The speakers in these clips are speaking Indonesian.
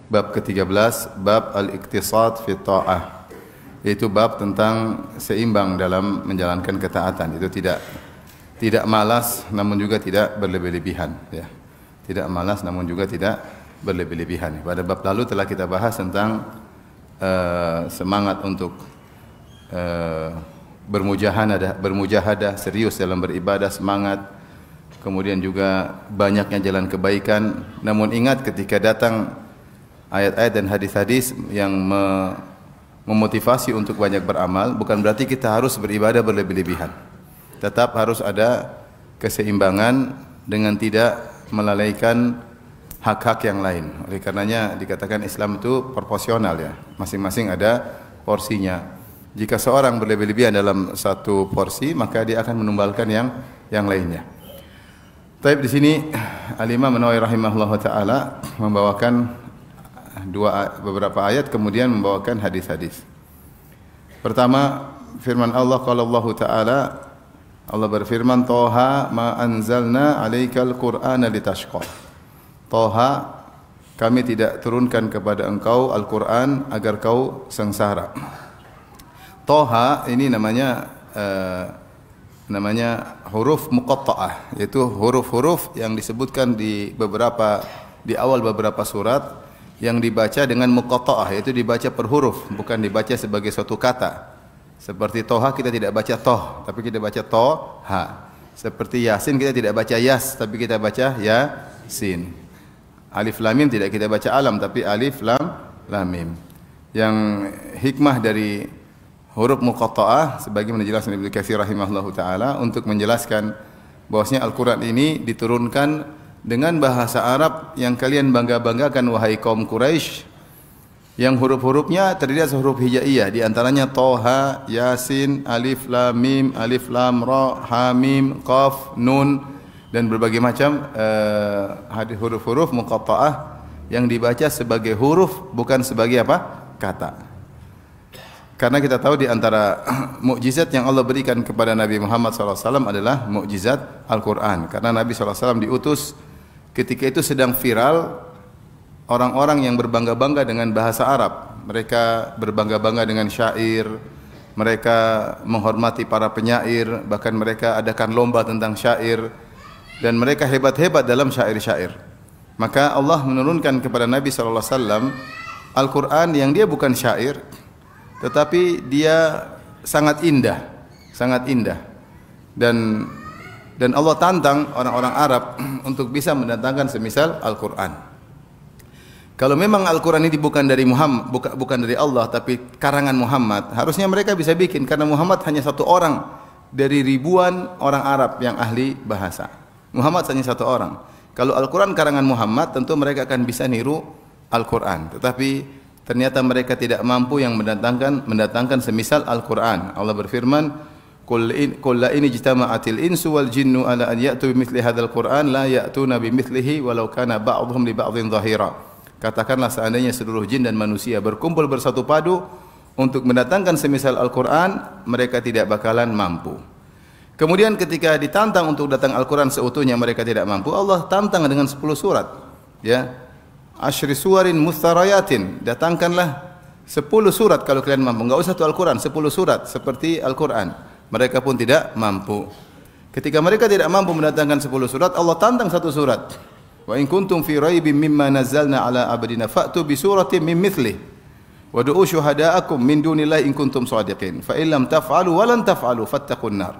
Bab ke-13, bab al-iqtisad fi ta'ah. Yaitu bab tentang seimbang dalam menjalankan ketaatan. Itu tidak malas namun juga tidak berlebih-lebihan, ya. Tidak malas namun juga tidak berlebih-lebihan. Pada bab lalu telah kita bahas tentang semangat untuk bermujahadah, serius dalam beribadah, semangat. Kemudian juga banyaknya jalan kebaikan. Namun ingat, ketika datang ayat-ayat dan hadis-hadis yang memotivasi untuk banyak beramal, bukan berarti kita harus beribadah berlebih-lebihan. Tetap harus ada keseimbangan dengan tidak melalaikan hak-hak yang lain. Oleh karenanya dikatakan Islam itu proporsional, ya. Masing-masing ada porsinya. Jika seorang berlebih-lebihan dalam satu porsi, maka dia akan menumbalkan yang lainnya. Taib di sini Al-Imam An-Nawawi rahimahullah taala membawakan beberapa ayat, kemudian membawakan hadis-hadis. Pertama, firman Allah, qala Allah taala, Allah berfirman, Toha ma anzalna 'alaikal Qur'ana litashqa. Toha, kami tidak turunkan kepada engkau Al-Qur'an agar kau sengsara. Toha ini namanya huruf muqatta'ah, yaitu huruf-huruf yang disebutkan di awal beberapa surat yang dibaca dengan muqatta'ah, yaitu dibaca per huruf, bukan dibaca sebagai suatu kata. Seperti Toha kita tidak baca toh, tapi kita baca toha. Seperti Yasin kita tidak baca yas, tapi kita baca yasin. Alif lam mim tidak kita baca alam, tapi alif lam mim. Yang hikmah dari huruf muqatta'ah, sebagaimana dijelaskan Ibnu Katsir rahimahullahu taala, untuk menjelaskan bahwasanya Al-Qur'an ini diturunkan dengan bahasa Arab yang kalian bangga-banggakan, wahai kaum Quraisy, yang huruf-hurufnya terdiri atas huruf hijaiyah, di antaranya Toha, Yasin, Alif Lam Mim, Alif Lam Ra, Ha Mim, Qaf, Nun, dan berbagai macam huruf-huruf muqatta'ah yang dibaca sebagai huruf, bukan sebagai kata. Karena kita tahu di antara mukjizat yang Allah berikan kepada Nabi Muhammad SAW adalah mukjizat Al-Quran. Karena Nabi SAW diutus ketika itu sedang viral orang-orang yang berbangga-bangga dengan bahasa Arab. Mereka berbangga-bangga dengan syair, mereka menghormati para penyair, bahkan mereka adakan lomba tentang syair, dan mereka hebat-hebat dalam syair-syair. Maka Allah menurunkan kepada Nabi SAW Al-Quran yang dia bukan syair, tetapi dia sangat indah, dan Allah tantang orang-orang Arab untuk bisa mendatangkan semisal Al-Quran. Kalau memang Al-Quran ini bukan dari Muhammad, bukan dari Allah, tapi karangan Muhammad, harusnya mereka bisa bikin, karena Muhammad hanya satu orang dari ribuan orang Arab yang ahli bahasa. Muhammad hanya satu orang. Kalau Al-Quran karangan Muhammad, tentu mereka akan bisa niru Al-Quran. Tetapi ternyata mereka tidak mampu yang mendatangkan semisal Al-Quran. Allah berfirman, Qul la in ijtama'atil insu wal jinnu ala an ya'tu bimithli hadzal Qur'an la ya'tuna bimithlihi walau kana ba'dhum li ba'dhin dhahira. Katakanlah, seandainya seluruh jin dan manusia berkumpul bersatu padu untuk mendatangkan semisal Al-Qur'an, mereka tidak bakalan mampu. Kemudian ketika ditantang untuk datang Al-Qur'an seutuhnya, mereka tidak mampu. Allah tantang dengan 10 surat. Ya. Asyri suwarin mustarayatin. Datangkanlah 10 surat kalau kalian mampu. Enggak usah tu Al-Qur'an, 10 surat seperti Al-Qur'an. Mereka pun tidak mampu. Ketika mereka tidak mampu mendatangkan 10 surat, Allah tantang satu surat. Wa in kuntum fi raibin mimma nazzalna ala abdina fa'tu bi suratin min mithlihi wad'u syuhada'akum min dunillahi in kuntum shadiqin fa in lam taf'alu wa lan taf'alu fattaqun nar.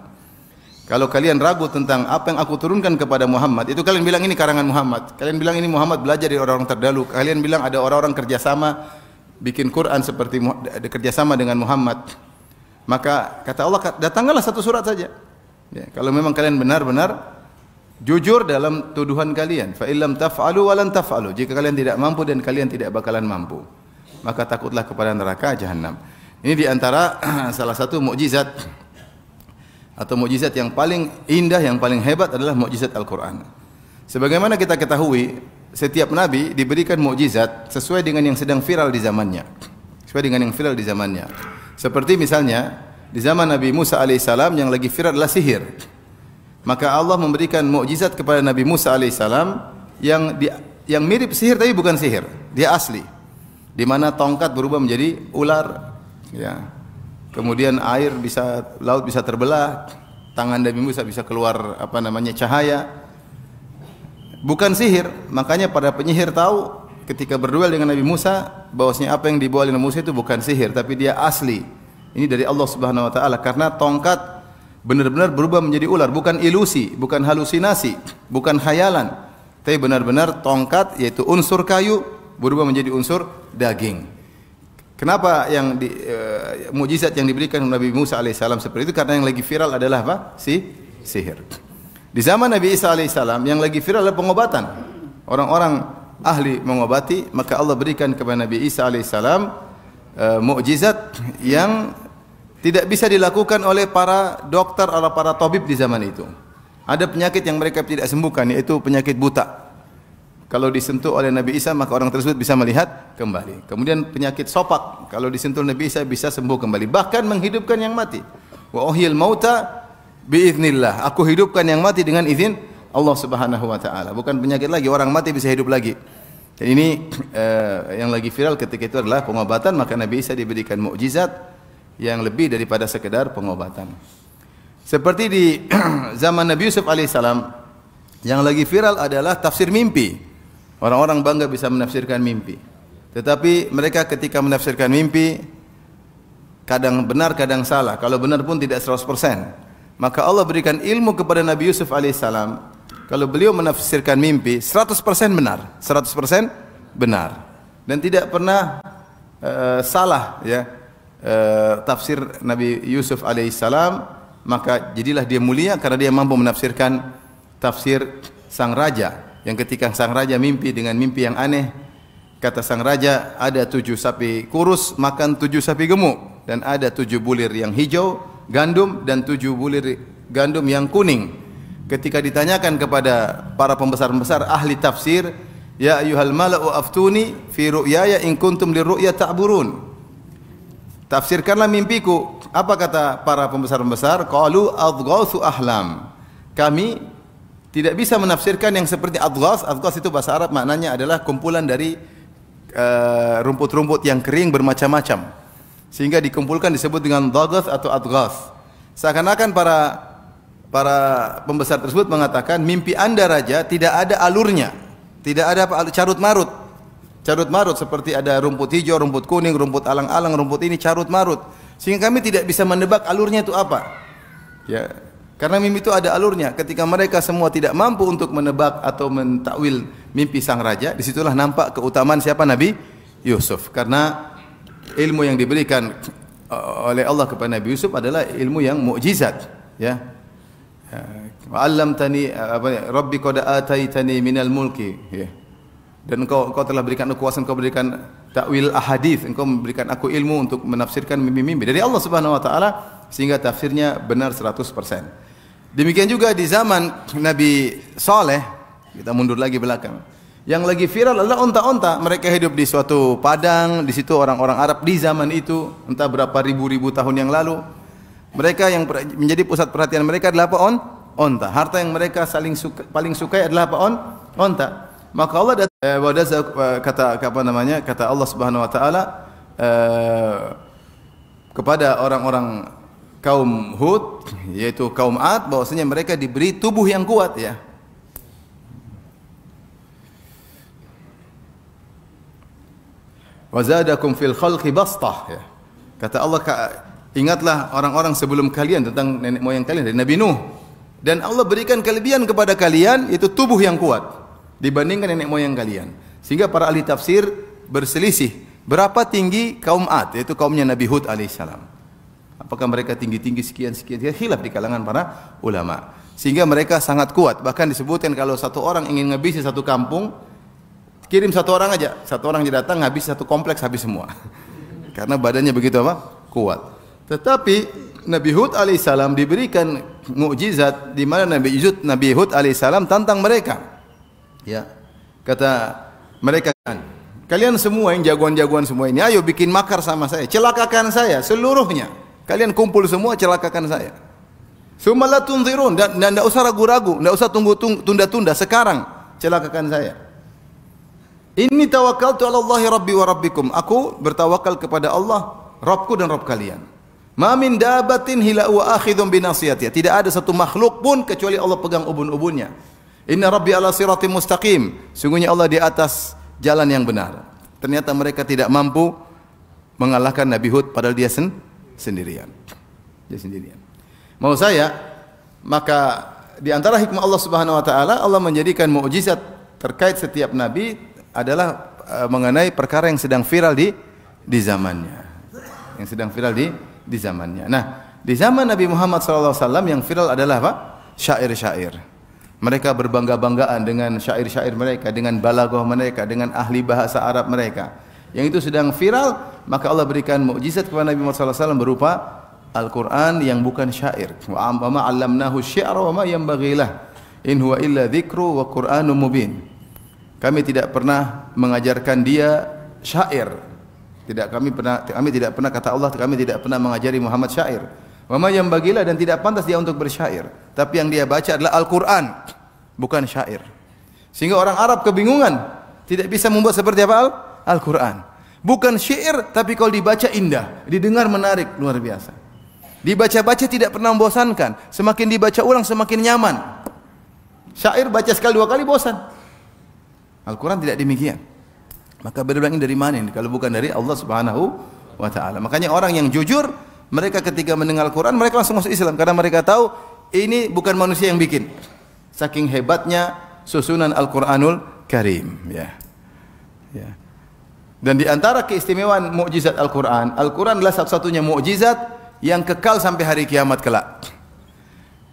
Kalau kalian ragu tentang apa yang aku turunkan kepada Muhammad, itu kalian bilang ini karangan Muhammad. Kalian bilang ini Muhammad belajar dari orang-orang terdahulu. Kalian bilang ada orang-orang kerjasama bikin Quran seperti kerjasama dengan Muhammad. Maka kata Allah, datangkanlah satu surat saja. Ya, kalau memang kalian benar-benar jujur dalam tuduhan kalian. Fa illam taf'alu wa lan taf'alu. Jika kalian tidak mampu dan kalian tidak bakalan mampu, maka takutlah kepada neraka jahanam. Ini di antara salah satu mukjizat atau mukjizat yang paling indah, yang paling hebat adalah mukjizat Al-Qur'an. Sebagaimana kita ketahui, setiap nabi diberikan mukjizat sesuai dengan yang sedang viral di zamannya. Seperti misalnya di zaman Nabi Musa alaihissalam yang lagi viral adalah sihir. Maka Allah memberikan mukjizat kepada Nabi Musa alaihissalam yang mirip sihir tapi bukan sihir, dia asli. di mana tongkat berubah menjadi ular, ya. Kemudian laut bisa terbelah, tangan Nabi Musa bisa keluar cahaya. Bukan sihir, makanya para penyihir tahu ketika berduel dengan Nabi Musa bahwasanya apa yang dibawa oleh Nabi Musa itu bukan sihir, tapi dia asli. Ini dari Allah Subhanahu wa taala, karena tongkat benar-benar berubah menjadi ular, bukan ilusi, bukan halusinasi, bukan khayalan. Tapi benar-benar tongkat, yaitu unsur kayu, berubah menjadi unsur daging. Kenapa yang mukjizat yang diberikan Nabi Musa alaihissalam seperti itu? Karena yang lagi viral adalah apa? Sihir. Di zaman Nabi Isa alaihissalam yang lagi viral adalah pengobatan. Orang-orang ahli mengobati, maka Allah berikan kepada Nabi Isa alaihissalam mukjizat yang tidak bisa dilakukan oleh para dokter atau para tabib di zaman itu. Ada penyakit yang mereka tidak sembuhkan, yaitu penyakit buta. Kalau disentuh oleh Nabi Isa, maka orang tersebut bisa melihat kembali. Kemudian penyakit sopak, kalau disentuh Nabi Isa bisa sembuh kembali. Bahkan menghidupkan yang mati. Wa uhyil mauta biiznillah. Aku hidupkan yang mati dengan izin Allah Subhanahu wa taala. Bukan penyakit lagi, orang mati bisa hidup lagi. Dan ini yang lagi viral ketika itu adalah pengobatan, maka Nabi Isa diberikan mukjizat yang lebih daripada sekedar pengobatan. Seperti di zaman Nabi Yusuf alaihissalam, yang lagi viral adalah tafsir mimpi. Orang-orang bangga bisa menafsirkan mimpi. Tetapi mereka ketika menafsirkan mimpi, kadang benar, kadang salah. Kalau benar pun tidak 100%. Maka Allah berikan ilmu kepada Nabi Yusuf alaihissalam. Kalau beliau menafsirkan mimpi, 100% benar. 100% benar. Dan tidak pernah salah, ya. Tafsir Nabi Yusuf alaihissalam, maka jadilah dia mulia karena dia mampu menafsirkan tafsir sang raja. Yang ketika sang raja mimpi dengan mimpi yang aneh, kata sang raja, ada 7 sapi kurus makan 7 sapi gemuk, dan ada 7 bulir yang hijau gandum dan 7 bulir gandum yang kuning. Ketika ditanyakan kepada para pembesar-pembesar ahli tafsir, ya ayyuhal mala'u aftuni fi ru'yaya in kuntum lirru'ya ta'burun. Tafsirkanlah mimpiku. Apa kata para pembesar-pembesar? Qalu adghatsu ahlam. Kami tidak bisa menafsirkan yang seperti adghas. Adghas itu bahasa Arab, maknanya adalah kumpulan dari rumput-rumput yang kering bermacam-macam, sehingga dikumpulkan disebut dengan dhagath atau adghas. Seakan-akan para pembesar tersebut mengatakan mimpi anda raja tidak ada alurnya, tidak ada carut marut. Carut marut seperti ada rumput hijau, rumput kuning, rumput alang-alang, rumput ini carut marut, sehingga kami tidak bisa menebak alurnya itu apa. Ya, karena mimpi itu ada alurnya. Ketika mereka semua tidak mampu untuk menebak atau mentakwil mimpi sang raja, disitulah nampak keutamaan siapa? Nabi Yusuf. Karena ilmu yang diberikan oleh Allah kepada Nabi Yusuf adalah ilmu yang mukjizat. Ya. Wa 'allamtani Rabbi qad ataitani minal mulki. Ya. Dan engkau telah berikan aku kuasa, engkau berikan takwil ahadits, engkau memberikan aku ilmu untuk menafsirkan mimpi-mimpi dari Allah Subhanahu wa taala, sehingga tafsirnya benar 100%. Demikian juga di zaman Nabi Saleh, kita mundur lagi belakang. Yang lagi viral adalah onta-onta. Mereka hidup di suatu padang, di situ orang-orang Arab di zaman itu, entah berapa ribu-ribu tahun yang lalu. Mereka yang menjadi pusat perhatian mereka adalah apa? Onta. Harta yang mereka paling sukai adalah apa? Onta. Maka Allah kata Allah Subhanahu wa taala kepada orang-orang kaum Hud, yaitu kaum Ad, bahwasanya mereka diberi tubuh yang kuat, ya. Wa zadakum fil khalqi bastah, ya. Kata Allah, ingatlah orang-orang sebelum kalian tentang nenek moyang kalian dari Nabi Nuh, dan Allah berikan kelebihan kepada kalian, itu tubuh yang kuat dibandingkan nenek moyang kalian. Sehingga para ahli tafsir berselisih berapa tinggi kaum Ad, yaitu kaumnya Nabi Hud alaihissalam. Apakah mereka tinggi-tinggi sekian, khilaf di kalangan para ulama. Sehingga mereka sangat kuat. Bahkan disebutkan kalau satu orang ingin ngabisi satu kampung, kirim satu orang aja, satu orang dia datang ngabis satu kompleks, habis semua. Karena badannya begitu apa? Kuat. Tetapi Nabi Hud alaihissalam diberikan mukjizat di mana Nabi Hud alaihissalam tantang mereka. Ya, kata mereka, kalian semua yang jagoan-jagoan semua ini, ayo bikin makar sama saya, celakakan saya seluruhnya. Kalian kumpul semua, celakakan saya. Summa la tunzirun, dan tidak usah ragu-ragu, tidak usah tunda-tunda, sekarang celakakan saya. Inni tawakkaltu 'ala Allahi rabbi wa rabbikum. Aku bertawakal kepada Allah, Rabbku dan Rabb kalian. Ma min dabatin illa huwa akhidhun bi nasiyatiha. Tidak ada satu makhluk pun kecuali Allah pegang ubun-ubunnya. Inna rabbi ala siratim mustaqim. Sungguhnya Allah di atas jalan yang benar. Ternyata mereka tidak mampu mengalahkan Nabi Hud padahal dia sendirian. Dia sendirian. Mau saya, maka di antara hikmah Allah Subhanahu wa taala, Allah menjadikan mukjizat terkait setiap nabi adalah mengenai perkara yang sedang viral di zamannya. Yang sedang viral di zamannya. Nah, di zaman Nabi Muhammad SAW yang viral adalah apa? Syair-syair. Mereka berbangga-banggaan dengan syair-syair mereka, dengan balaghah mereka, dengan ahli bahasa Arab mereka. Yang itu sedang viral, maka Allah berikan mukjizat kepada Nabi Muhammad SAW berupa Al-Quran yang bukan syair. Wa ma 'allamnahu syi'ra wa ma yanbaghi lah. In huwa illa dzikru wa Qur'anun mubin. Kami tidak pernah mengajarkan dia syair. Kami tidak pernah kata Allah, kami tidak pernah mengajari Muhammad syair. Wa ma yanbaghi lah, dan tidak pantas dia untuk bersyair. Tapi yang dia baca adalah Al-Quran, bukan syair. Sehingga orang Arab kebingungan, tidak bisa membuat seperti apa Al-Quran. Bukan syair, tapi kalau dibaca indah, didengar menarik, luar biasa. Dibaca-baca tidak pernah membosankan. Semakin dibaca ulang semakin nyaman. Syair baca sekali dua kali bosan. Al-Quran tidak demikian. Maka benar-benar ini dari mana ini? Kalau bukan dari Allah Subhanahu wa taala. Makanya orang yang jujur, mereka ketika mendengar Al-Quran, mereka langsung masuk Islam karena mereka tahu ini bukan manusia yang bikin. Saking hebatnya susunan Al-Quranul Karim, ya. Ya. Dan di antara keistimewaan mukjizat Al-Quran, Al-Quran adalah satu-satunya mukjizat yang kekal sampai hari kiamat kelak.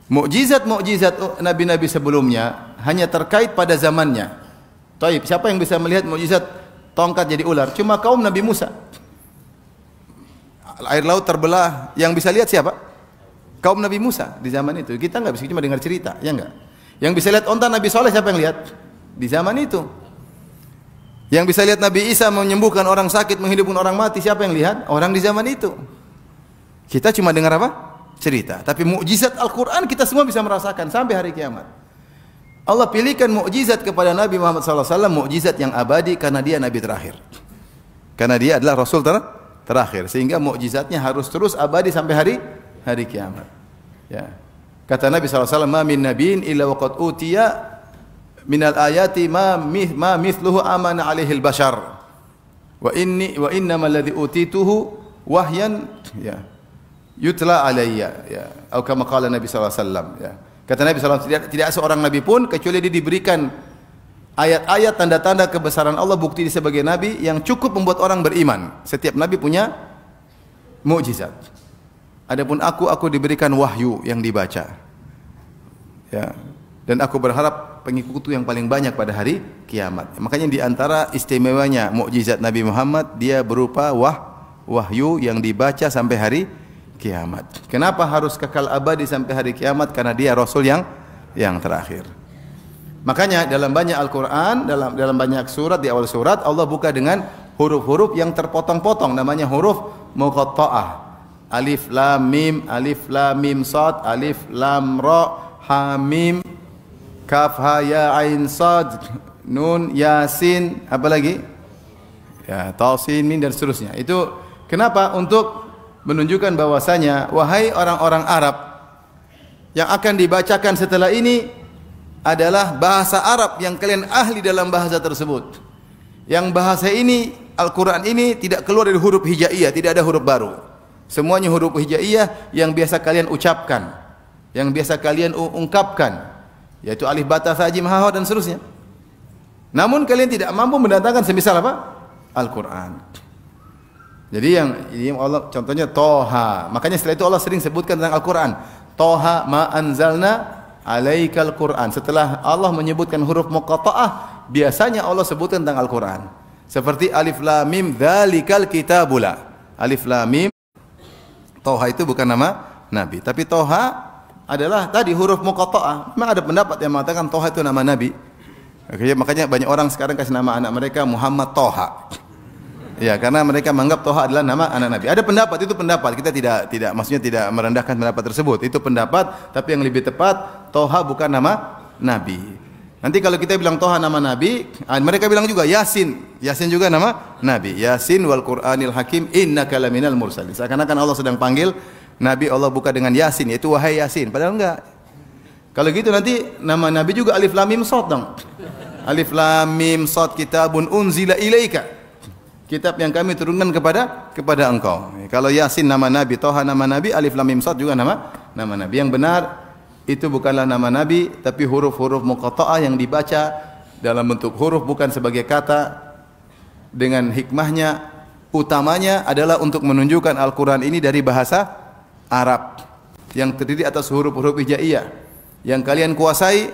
Mukjizat-mukjizat nabi-nabi sebelumnya hanya terkait pada zamannya. Taib, siapa yang bisa melihat mukjizat tongkat jadi ular? Cuma kaum Nabi Musa. Air laut terbelah, yang bisa lihat siapa? Kaum Nabi Musa di zaman itu. Kita enggak bisa, cuma dengar cerita, ya enggak? Yang bisa lihat onta Nabi Saleh siapa yang lihat? Di zaman itu. Yang bisa lihat Nabi Isa menyembuhkan orang sakit, menghidupkan orang mati, siapa yang lihat? Orang di zaman itu. Kita cuma dengar apa? Cerita. Tapi mukjizat Al-Quran kita semua bisa merasakan sampai hari kiamat. Allah pilihkan mukjizat kepada Nabi Muhammad SAW, mukjizat yang abadi karena dia Nabi terakhir. Karena dia adalah Rasul terakhir. Sehingga mukjizatnya harus terus abadi sampai hari kiamat. Ya. Kata Nabi SAW, ma min nabiin illa waqad utiya minal ayati ma mithluhu amana alaihil bashar. Wa innamal ladzi utituhu wahyan ya. Yutla alayya ya. Atau kama qala Nabi SAW ya. Kata Nabi SAW, tidak seorang Nabi pun kecuali dia diberikan ayat-ayat tanda-tanda kebesaran Allah, bukti dia sebagai Nabi yang cukup membuat orang beriman. Setiap Nabi punya mukjizat. Adapun aku diberikan wahyu yang dibaca. Ya. Dan aku berharap pengikutku yang paling banyak pada hari kiamat. Makanya di antara istimewanya mukjizat Nabi Muhammad, dia berupa wahyu yang dibaca sampai hari kiamat. Kenapa harus kekal abadi sampai hari kiamat? Karena dia Rasul yang terakhir. Makanya dalam banyak Al-Quran, dalam banyak surat, di awal surat Allah buka dengan huruf-huruf yang terpotong-potong, namanya huruf muqatta'ah. Alif lam mim sad, alif lam ra, ha mim, kaf ha ya ain sad, nun yasin, apa lagi? Ya, ta sin min dan seterusnya. Itu kenapa? Untuk menunjukkan bahwasanya wahai orang-orang Arab, yang akan dibacakan setelah ini adalah bahasa Arab yang kalian ahli dalam bahasa tersebut. Yang bahasa ini, Al-Quran ini tidak keluar dari huruf hijaiyah, tidak ada huruf baru. Semuanya huruf hijaiyah yang biasa kalian ucapkan, yang biasa kalian ungkapkan, yaitu alif ba ta tha jim ha dan seterusnya. Namun kalian tidak mampu mendatangkan semisal apa? Al-Quran. Jadi yang Allah contohnya Toha. Makanya setelah itu Allah sering sebutkan tentang Al-Quran. Toha ma anzalna alaikal Quran. Setelah Allah menyebutkan huruf muqatta'ah, biasanya Allah sebutkan tentang Al-Quran. Seperti alif lam mim dzalikal kitabula. Alif lam mim. Toha itu bukan nama Nabi, tapi Toha adalah tadi huruf muqatta'ah. Memang ada pendapat yang mengatakan Toha itu nama Nabi. Makanya banyak orang sekarang kasih nama anak mereka Muhammad Toha. Ya, karena mereka menganggap Toha adalah nama anak Nabi. Ada pendapat, itu pendapat. Kita tidak maksudnya tidak merendahkan pendapat tersebut. Itu pendapat, tapi yang lebih tepat Toha bukan nama Nabi. Nanti kalau kita bilang Toha nama Nabi, mereka bilang juga Yasin. Yasin juga nama Nabi. Yasin wal Qur'anil Hakim innaka laminal mursalin. Seakan-akan Allah sedang panggil Nabi, Allah buka dengan Yasin, yaitu wahai Yasin. Padahal enggak. Kalau gitu nanti nama Nabi juga Alif Lam Mim Shad dong. Alif Lam Mim Shad kitabun unzila ilaika. Kitab yang kami turunkan kepada engkau. Kalau Yasin nama Nabi, Toha nama Nabi, Alif Lam Mim Shad juga nama Nabi. Yang benar itu bukanlah nama Nabi, tapi huruf-huruf muqatta'ah yang dibaca dalam bentuk huruf, bukan sebagai kata. Dengan hikmahnya, utamanya adalah untuk menunjukkan Al-Quran ini dari bahasa Arab yang terdiri atas huruf-huruf hijaiyah yang kalian kuasai,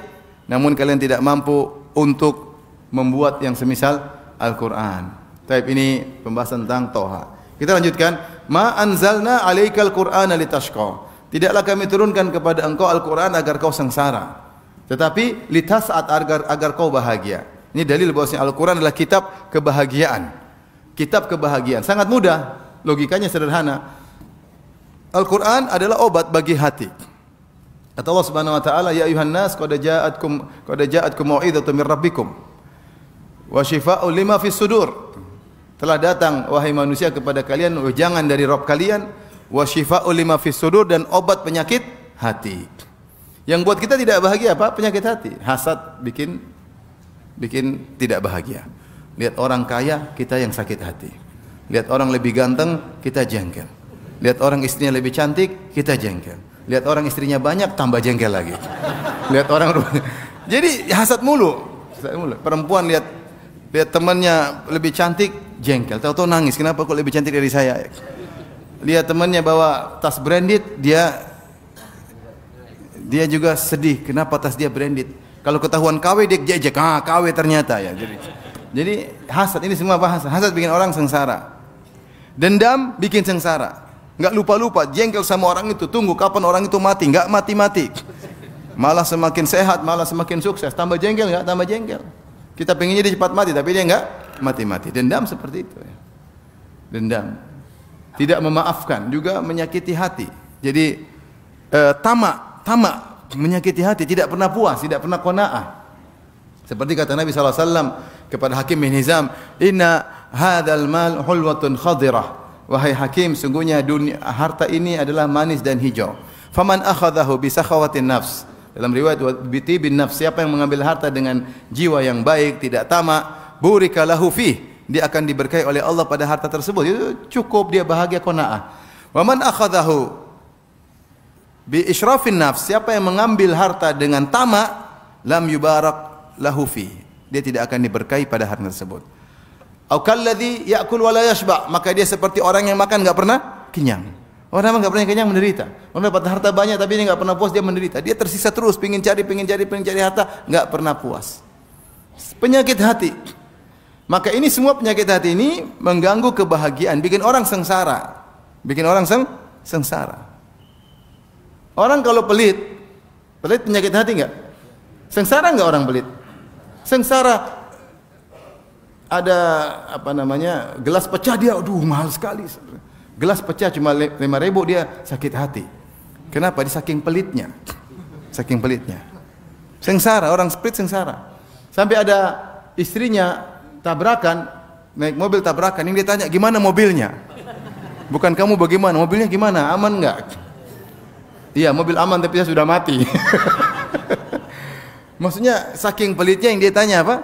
namun kalian tidak mampu untuk membuat yang semisal Al-Quran. Taib, ini pembahasan tentang Toha. Kita lanjutkan. Ma anzalna alaikal Qur'ana litashqa. Tidaklah kami turunkan kepada engkau Al-Quran agar kau sengsara, tetapi litas'at agar kau bahagia. Ini dalil bahwasanya Al-Quran adalah kitab kebahagiaan. Kitab kebahagiaan. Sangat mudah, logikanya sederhana. Al-Quran adalah obat bagi hati. Kata Allah Subhanahu wa taala, ya ayuhan nas qad ja'atkum mau'izatun mir rabbikum wa shifaa'un lima fis sudur. Telah datang wahai manusia kepada kalian wejangan dari Rabb kalian, wa shifaa'un lima fis sudur, dan obat penyakit hati. Yang buat kita tidak bahagia apa? Penyakit hati. Hasad bikin tidak bahagia. Lihat orang kaya, kita yang sakit hati. Lihat orang lebih ganteng, kita jengkel. Lihat orang istrinya lebih cantik, kita jengkel. Lihat orang istrinya banyak, tambah jengkel lagi. Lihat orang jadi hasad mulu. Perempuan lihat temannya lebih cantik, jengkel. Tahu-tahu nangis, kenapa kok lebih cantik dari saya? Lihat temannya bawa tas branded, dia juga sedih, kenapa tas dia branded? Kalau ketahuan KW dia jejek, KW ternyata ya. Jadi hasad ini semua apa? Hasad bikin orang sengsara. Dendam bikin sengsara. Enggak lupa-lupa, jengkel sama orang itu, tunggu kapan orang itu mati, enggak mati-mati. Malah semakin sehat, malah semakin sukses. Tambah jengkel enggak? Tambah jengkel. Kita pengennya dia cepat mati, tapi dia enggak mati-mati. Dendam seperti itu ya. Dendam. Tidak memaafkan juga menyakiti hati. Jadi tamak menyakiti hati, tidak pernah puas, tidak pernah qanaah. Seperti kata Nabi SAW kepada Hakim bin Hizam, inna hadzal mal hulwatun khadirah. Wahai Hakim, sungguhnya dunia harta ini adalah manis dan hijau. Faman akhadahu bi sakhawatin nafs. Dalam riwayat biti bin nafs, siapa yang mengambil harta dengan jiwa yang baik, tidak tamak, burika lahu fih, dia akan diberkahi oleh Allah pada harta tersebut. Itu cukup, dia bahagia qanaah. Wa man akhadahu bi israfin nafs, siapa yang mengambil harta dengan tamak, lam yubarak lahu fi, dia tidak akan diberkahi pada harta tersebut. Au kalladzi ya'kul wa la yashba, maka dia seperti orang yang makan enggak pernah kenyang. Orang yang enggak pernah kenyang menderita. Orang dapat harta banyak tapi dia enggak pernah puas, dia menderita. Dia tersisa terus pengin cari harta, enggak pernah puas. Penyakit hati. Maka ini semua penyakit hati ini mengganggu kebahagiaan, bikin orang sengsara. Bikin orang sengsara. Orang kalau pelit penyakit hati enggak? Sengsara enggak orang pelit? Sengsara. Ada apa namanya, gelas pecah dia, aduh mahal sekali. Gelas pecah cuma 5.000, dia sakit hati. Kenapa? Dia saking pelitnya. Saking pelitnya. Sengsara, orang pelit sengsara. Sampai ada istrinya tabrakan, naik mobil tabrakan, ini dia tanya, gimana mobilnya? Bukan kamu bagaimana, mobilnya gimana? Aman enggak? Iya, mobil aman tapi saya sudah mati. Maksudnya saking pelitnya yang dia tanya apa?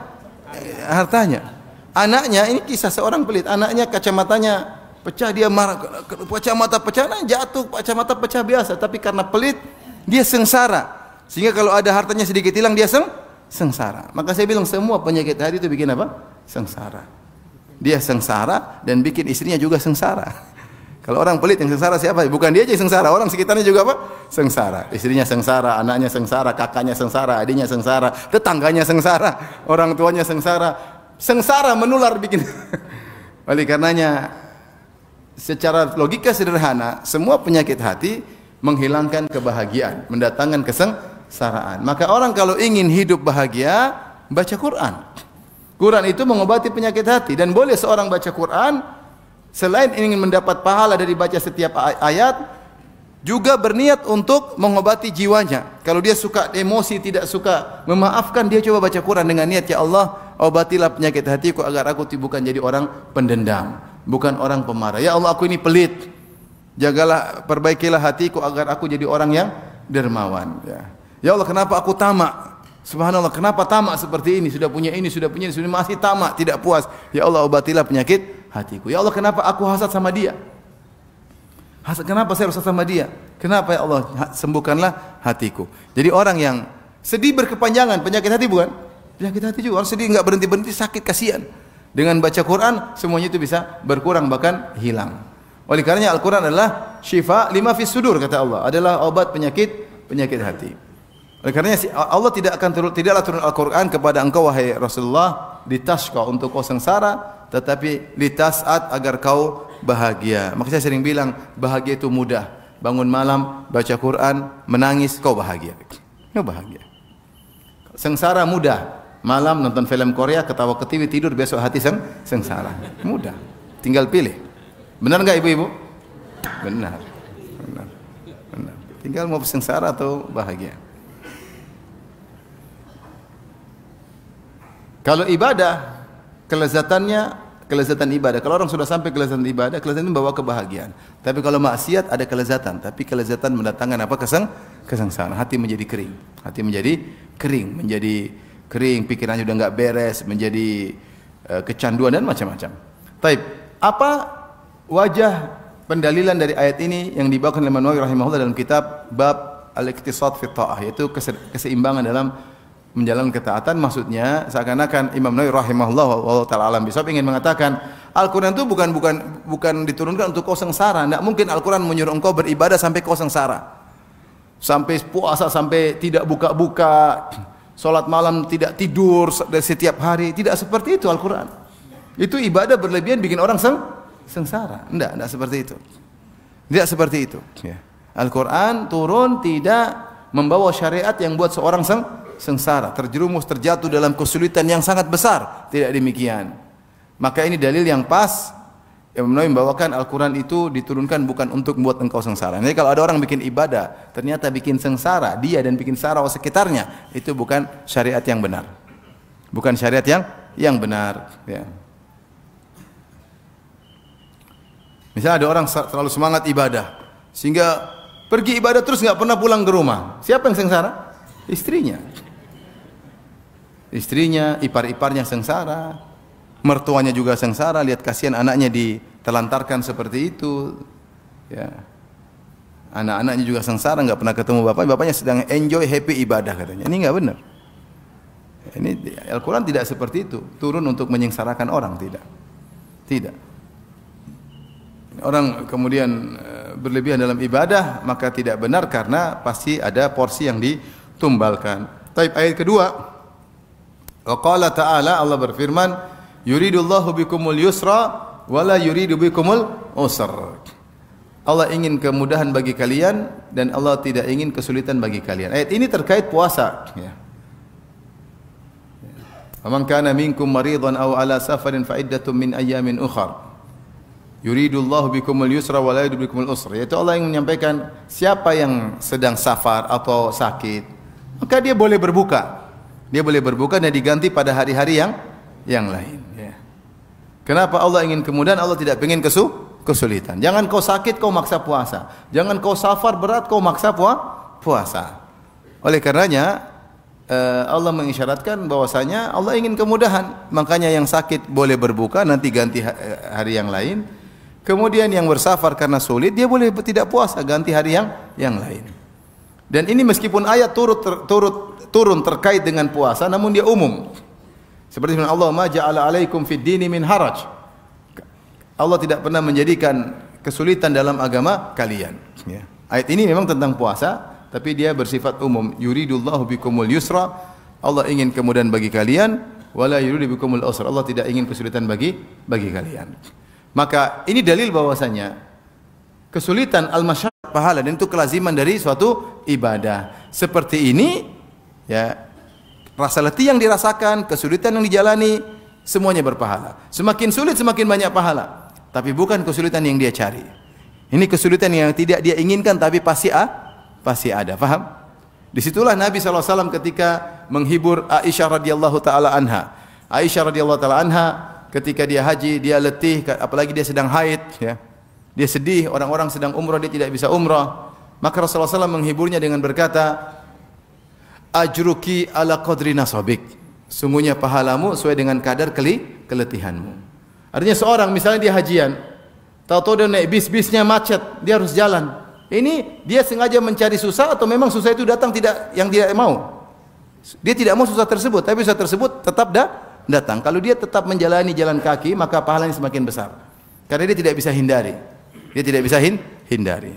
Hartanya. Anaknya, ini kisah seorang pelit. Anaknya kacamatanya pecah, dia marah. Kacamata pecah, jatuh, kacamata pecah biasa. Tapi karena pelit, dia sengsara. Sehingga kalau ada hartanya sedikit hilang, dia sengsara. Maka saya bilang semua penyakit hati itu bikin apa? Sengsara. Dia sengsara dan bikin istrinya juga sengsara. Kalau orang pelit yang sengsara siapa? Bukan dia aja yang sengsara, orang sekitarnya juga apa? Sengsara. Istrinya sengsara, anaknya sengsara, kakaknya sengsara, adiknya sengsara, tetangganya sengsara, orang tuanya sengsara. Sengsara menular bikin. Oleh karenanya secara logika sederhana, semua penyakit hati menghilangkan kebahagiaan, mendatangkan kesengsaraan. Maka orang kalau ingin hidup bahagia, baca Quran. Quran itu mengobati penyakit hati, dan boleh seorang baca Quran selain ingin mendapat pahala dari baca setiap ayat, juga berniat untuk mengobati jiwanya. Kalau dia suka emosi, tidak suka memaafkan, dia coba baca Quran dengan niat, ya Allah, obatilah penyakit hatiku agar aku bukan jadi orang pendendam, bukan orang pemarah. Ya Allah, aku ini pelit. Jagalah, perbaikilah hatiku agar aku jadi orang yang dermawan. Ya Allah, kenapa aku tamak? Subhanallah, kenapa tamak seperti ini? Sudah punya ini, sudah masih tamak, tidak puas. Ya Allah, obatilah penyakit hatiku. Ya Allah, kenapa aku hasad sama dia? Kenapa saya hasad sama dia? Kenapa ya Allah? Sembuhkanlah hatiku. Jadi orang yang sedih berkepanjangan, penyakit hati bukan? Penyakit hati juga. Orang sedih enggak berhenti-berhenti, sakit, kasihan. Dengan baca Quran, semuanya itu bisa berkurang, bahkan hilang. Oleh karenanya Al-Quran adalah syifa lima fis sudur, kata Allah. Adalah obat penyakit hati. Oleh karenanya Allah tidaklah turun Al-Quran kepada engkau wahai Rasulullah litashqa, untuk kau sengsara, tetapi litas'at, agar kau bahagia. Maka saya sering bilang, bahagia itu mudah. Bangun malam, baca Quran, menangis, kau bahagia. Kau bahagia. Sengsara mudah. Malam nonton film Korea, ketawa ke TV, tidur, besok hati sengsara. Mudah. Tinggal pilih. Benar enggak ibu-ibu? Benar. Tinggal mau sengsara atau bahagia. Kalau ibadah, kelezatan ibadah. Kalau orang sudah sampai kelezatan ibadah, kelezatan membawa kebahagiaan. Tapi kalau maksiat ada kelezatan, tapi kelezatan mendatangkan apa? Kesengsaraan. Hati menjadi kering, pikirannya sudah enggak beres, menjadi kecanduan dan macam-macam. Taib, apa wajah pendalilan dari ayat ini yang dibawakan oleh Imam Nawawi rahimahullah dalam kitab Bab Al-Iqtisad fi Ta'ah, yaitu keseimbangan dalam menjalankan ketaatan? Maksudnya seakan-akan Imam Nawawi rahimahullah wallahu taala alam bisawab ingin mengatakan Al-Qur'an itu bukan diturunkan untuk kau sengsara. Tidak mungkin Al-Qur'an menyuruh engkau beribadah sampai kau sengsara. Sampai puasa, sampai tidak buka-buka, salat malam tidak tidur setiap hari. Tidak seperti itu Al-Qur'an. Itu ibadah berlebihan bikin orang sengsara. Tidak seperti itu. Tidak seperti itu. Ya. Al-Qur'an turun tidak membawa syariat yang buat seorang sengsara, terjerumus, terjatuh dalam kesulitan yang sangat besar. Tidak demikian. Maka ini dalil yang pas. Imam Nawawi membawakan Al-Quran itu diturunkan bukan untuk membuat engkau sengsara. Jadi kalau ada orang bikin ibadah, ternyata bikin sengsara dia dan bikin sengsara sekitarnya, itu bukan syariat yang benar. Bukan syariat yang benar. Ya. Misalnya ada orang terlalu semangat ibadah, sehingga pergi ibadah terus nggak pernah pulang ke rumah. Siapa yang sengsara? Istrinya, ipar-iparnya sengsara, mertuanya juga sengsara, lihat kasihan anaknya ditelantarkan seperti itu. Ya. Anak-anaknya juga sengsara, nggak pernah ketemu bapaknya sedang enjoy, happy ibadah katanya. Ini nggak benar. Ini Al-Quran tidak seperti itu, turun untuk menyengsarakan orang, tidak. Orang kemudian berlebihan dalam ibadah, maka tidak benar karena pasti ada porsi yang ditumbalkan. Taib, ayat kedua, wa qala ta'ala, Allah berfirman, yuridullahu bikumul yusra wala yuridu bikumul usra. Allah ingin kemudahan bagi kalian dan Allah tidak ingin kesulitan bagi kalian. Ayat ini terkait puasa, ya. Faman kana minkum maridan aw ala safarin fa iddatun min ayyamin ukhra. Yuridullahu bikumul yusra wa la yuridu bikumul usra. Yaitu Allah yang menyampaikan siapa yang sedang safar atau sakit, maka dia boleh berbuka. Dia boleh berbuka dan diganti pada hari-hari yang lain. Ya. Kenapa Allah ingin kemudahan? Allah tidak ingin kesulitan. Jangan kau sakit kau maksa puasa. Jangan kau safar berat kau maksa puasa. Oleh karenanya Allah mengisyaratkan bahwasanya Allah ingin kemudahan. Makanya yang sakit boleh berbuka, nanti ganti hari yang lain. Kemudian yang bersafar karena sulit, dia boleh tidak puasa, ganti hari yang lain. Dan ini meskipun ayat turun terkait dengan puasa, namun dia umum. Seperti firman Allah, "Ma ja'ala 'alaikum fid dini min haraj." Allah tidak pernah menjadikan kesulitan dalam agama kalian. Ya. Ayat ini memang tentang puasa, tapi dia bersifat umum. Yuridullahu bikumul yusra. Allah ingin kemudahan bagi kalian, wala yuridu bikumul usra. Allah tidak ingin kesulitan bagi kalian. Maka ini dalil bahwasanya kesulitan al-masyaqah pahala, dan itu kelaziman dari suatu ibadah. Seperti ini, ya, rasa letih yang dirasakan, kesulitan yang dijalani, semuanya berpahala. Semakin sulit semakin banyak pahala, tapi bukan kesulitan yang dia cari. Ini kesulitan yang tidak dia inginkan tapi pasti ada. Paham? Disitulah Nabi SAW ketika menghibur Aisyah radhiyallahu taala anha. Aisyah radhiyallahu taala anha ketika dia haji, dia letih, apalagi dia sedang haid, ya. Dia sedih, orang-orang sedang umrah, dia tidak bisa umrah. Maka Rasulullah SAW menghiburnya dengan berkata, ajruki ala qadri nasabik. Sungguhnya pahalamu sesuai dengan kadar keletihanmu. Artinya seorang misalnya dia hajian, tahu-tahu dia naik bisnya macet, dia harus jalan. Ini dia sengaja mencari susah atau memang susah itu datang yang tidak mau? Dia tidak mau susah tersebut, tapi susah tersebut tetap datang. Kalau dia tetap menjalani jalan kaki, maka pahalanya semakin besar. Karena dia tidak bisa hindari. Dia tidak bisa hindari.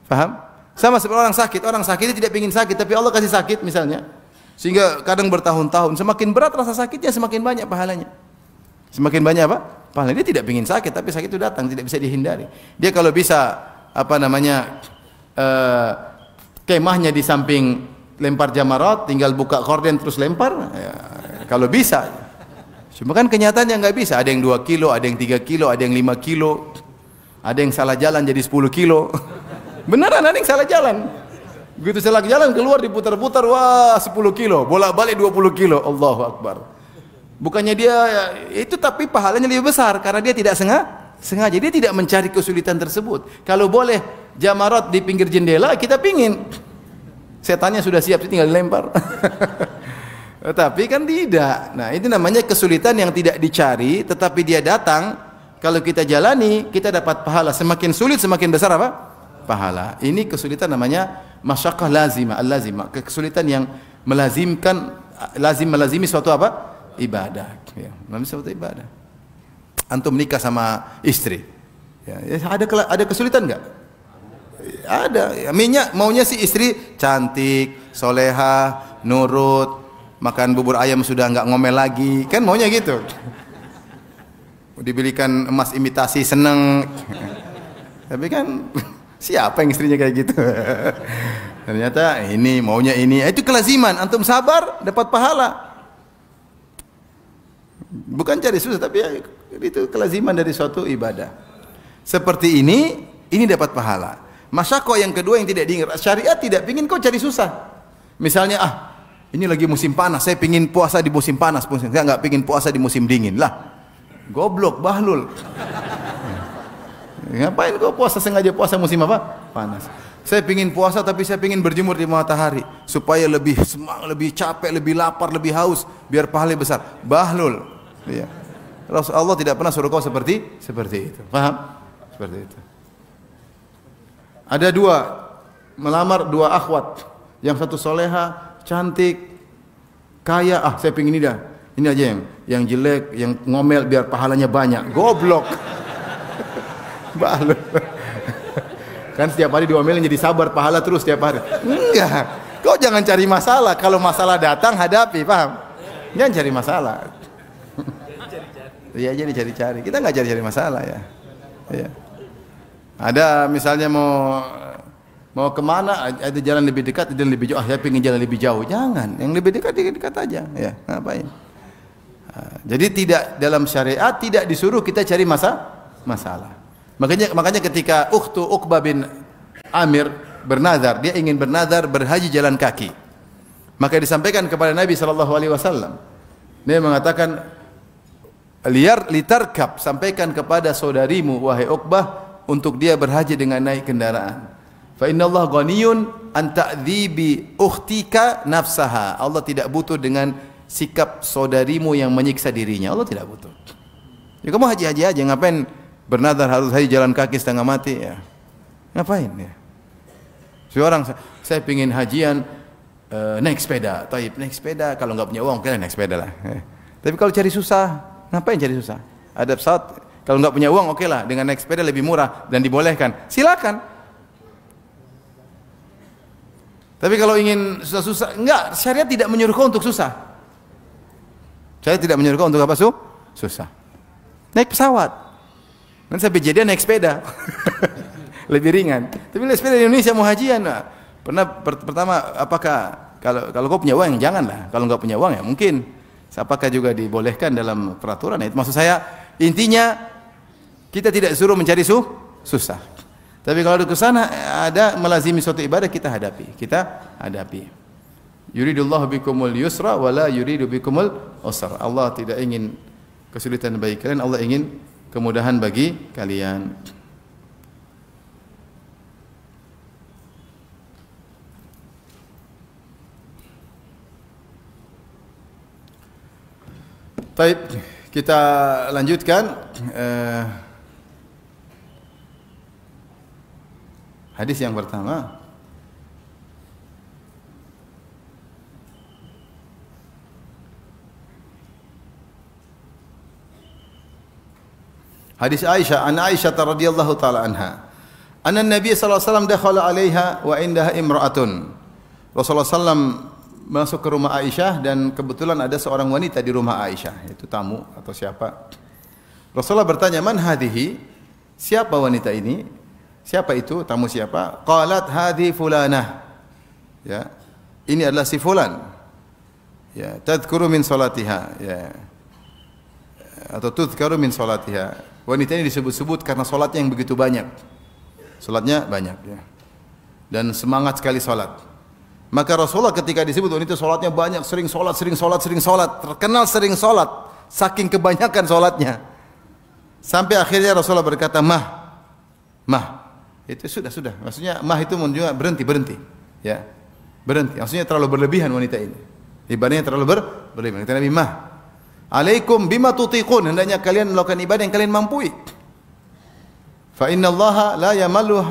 Faham? Sama seperti orang sakit dia tidak ingin sakit, tapi Allah kasih sakit misalnya. Sehingga kadang bertahun-tahun, semakin berat rasa sakitnya, semakin banyak pahalanya. Semakin banyak apa? Pahalanya. Dia tidak ingin sakit, tapi sakit itu datang, tidak bisa dihindari. Dia kalau bisa kemahnya di samping lempar jamarat, tinggal buka korden terus lempar, ya, kalau bisa. Cuma kan kenyataannya nggak bisa. Ada yang 2 kilo, ada yang 3 kilo, ada yang 5 kilo, ada yang salah jalan jadi 10 kilo. Beneran ada yang salah jalan. Begitu salah jalan keluar diputar-putar, wah 10 kilo, bolak-balik 20 kilo. Allahu Akbar. Bukannya dia itu, tapi pahalanya lebih besar karena dia tidak sengaja. Dia tidak mencari kesulitan tersebut. Kalau boleh jamarat di pinggir jendela, kita pingin. Setannya sudah siap, tinggal dilempar. Tapi kan tidak. Nah, itu namanya kesulitan yang tidak dicari, tetapi dia datang. Kalau kita jalani, kita dapat pahala. Semakin sulit, semakin besar apa? Pahala. Ini kesulitan namanya masyaqqah lazimah, al-lazimah. Kesulitan yang melazimi suatu apa? Ibadah. Ya, melazimi suatu ibadah. Antum menikah sama istri, ya, ada kesulitan nggak? Ada. Ya, maunya si istri cantik, soleha, nurut, makan bubur ayam sudah nggak ngomel lagi, kan maunya gitu. Dibelikan emas imitasi seneng, tapi kan siapa yang istrinya kayak gitu? Ternyata ini maunya ini, itu kelaziman. Antum sabar dapat pahala. Bukan cari susah, tapi ya, itu kelaziman dari suatu ibadah. Seperti ini dapat pahala. Masyaqqah yang kedua yang tidak diingat, syariat tidak ingin kau cari susah. Misalnya, ini lagi musim panas, saya ingin puasa di musim panas, saya nggak ingin puasa di musim dingin. Lah, goblok, bahlul. Ngapain kau puasa, sengaja puasa musim apa? Panas. Saya ingin puasa tapi saya ingin berjemur di matahari supaya lebih semangat, lebih capek, lebih lapar, lebih haus, biar pahalanya besar. Bahlul. Ya. Rasulullah tidak pernah suruh kau seperti itu. Paham? Seperti itu. Ada melamar dua akhwat. Yang satu soleha, cantik, kaya. Saya pingin ini dah. Ini aja yang jelek, yang ngomel biar pahalanya banyak. Goblok. Bahlul. Kan setiap hari diomelin jadi sabar, pahala terus setiap hari. Enggak. Kau jangan cari masalah. Kalau masalah datang hadapi, paham? Jangan cari masalah. Iya, jadi cari-cari. Kita nggak cari-cari masalah ya. Iya. Ada misalnya mau kemana? Ada jalan lebih dekat, ada lebih jauh. Saya pengen jalan lebih jauh. Jangan. Yang lebih dekat aja. Ya, ngapain? Jadi tidak, dalam syariat tidak disuruh kita cari masalah. Makanya ketika Uqbah bin Amir bernazar, dia ingin bernazar berhaji jalan kaki. Maka disampaikan kepada Nabi SAW. Dia mengatakan, litarkab, sampaikan kepada saudarimu wahai Uqbah untuk dia berhaji dengan naik kendaraan. Fa innallaha ghaniyun an ta'dzibi ukhtika nafsaha. Allah tidak butuh dengan sikap saudarimu yang menyiksa dirinya. Allah tidak butuh. Ya kamu haji aja, ngapain bernazar harus haji jalan kaki setengah mati ya? Ngapain ya? Seorang saya pingin hajian naik sepeda. Taib, naik sepeda, kalau nggak punya uang kalian naik sepeda lah. Tapi kalau cari susah, ngapain cari susah? Ada pesawat, kalau nggak punya uang oke lah, dengan naik sepeda lebih murah dan dibolehkan, silakan. Tapi kalau ingin susah-susah, enggak, syariat tidak menyuruh kau untuk susah. Syariat tidak menyuruh kau untuk apa? Susah. Naik pesawat. Nanti sampai jadian naik sepeda. Lebih ringan. Tapi naik sepeda di Indonesia mau hajian, pernah pertama apakah kalau kau punya uang janganlah. Kalau nggak punya uang ya mungkin. Apakah juga dibolehkan dalam peraturan? Itu maksud saya, intinya kita tidak suruh mencari susah. Tapi kalau ke sana ada melazimi suatu ibadah, kita hadapi. Yuridullahu bikumul yusra wa la yuridu bikumul usra. Allah tidak ingin kesulitan bagi kalian, Allah ingin kemudahan bagi kalian. Baik, kita lanjutkan hadis yang pertama. Hadis Aisyah, an Aisyah radhiyallahu taala anha. Anna Nabi sallallahu alaihi wasallam dakhala 'alaiha wa indaha imra'atun. Rasulullah sallam masuk ke rumah Aisyah dan kebetulan ada seorang wanita di rumah Aisyah, itu tamu atau siapa. Rasulullah bertanya, "Man hadhihi?" Siapa wanita ini? Siapa itu? Tamu siapa? Qalat hadhi fulanah. Ya. Ini adalah si fulan. Ya, tadhkuru min salatiha, ya. Atau tudhkaru min salatiha. Wanita ini disebut-sebut karena salatnya yang begitu banyak. Salatnya banyak, ya. Dan semangat sekali salat. Maka Rasulullah ketika disebut wanita salatnya banyak, sering salat, terkenal sering salat, saking kebanyakan salatnya. Sampai akhirnya Rasulullah berkata, "Mah." Itu sudah. Maksudnya mah itu menunjukkan berhenti, ya. Berhenti. Maksudnya terlalu berlebihan wanita ini. Ibadahnya terlalu berlebihan. Kata Nabi, "Mah, alaikum bima tutiqun." Hendaknya kalian melakukan ibadah yang kalian mampu. Fa innallaha la yamallu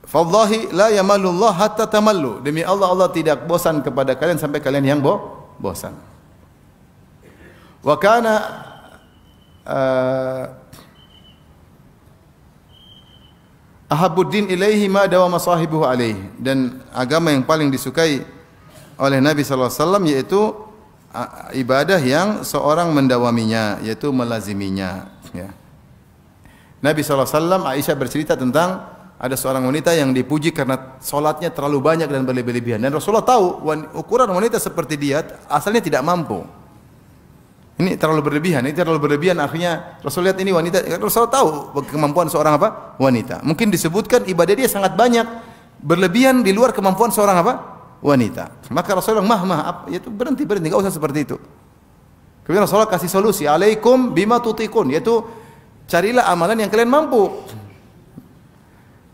Fallahi la yamallu Allah hatta tamallu. Demi Allah, Allah tidak bosan kepada kalian sampai kalian yang bosan. Wa kana ahabuddin ilaihi ma dawama sahibuhu alaihi. Dan agama yang paling disukai oleh Nabi sallallahu alaihi wasallam yaitu ibadah yang seorang mendawaminya, yaitu melaziminya, ya. Nabi sallallahu alaihi wasallam, Aisyah bercerita tentang ada seorang wanita yang dipuji karena salatnya terlalu banyak dan berlebihan. Dan Rasulullah tahu ukuran wanita seperti dia asalnya tidak mampu. Ini terlalu berlebihan, akhirnya Rasul lihat ini wanita, Rasul tahu kemampuan seorang apa? Wanita. Mungkin disebutkan ibadah dia sangat banyak, berlebihan di luar kemampuan seorang apa? Wanita. Maka Rasulullah yaitu berhenti, enggak usah seperti itu. Kemudian Rasulullah kasih solusi, "Alaikum bima tutiqun," yaitu carilah amalan yang kalian mampu.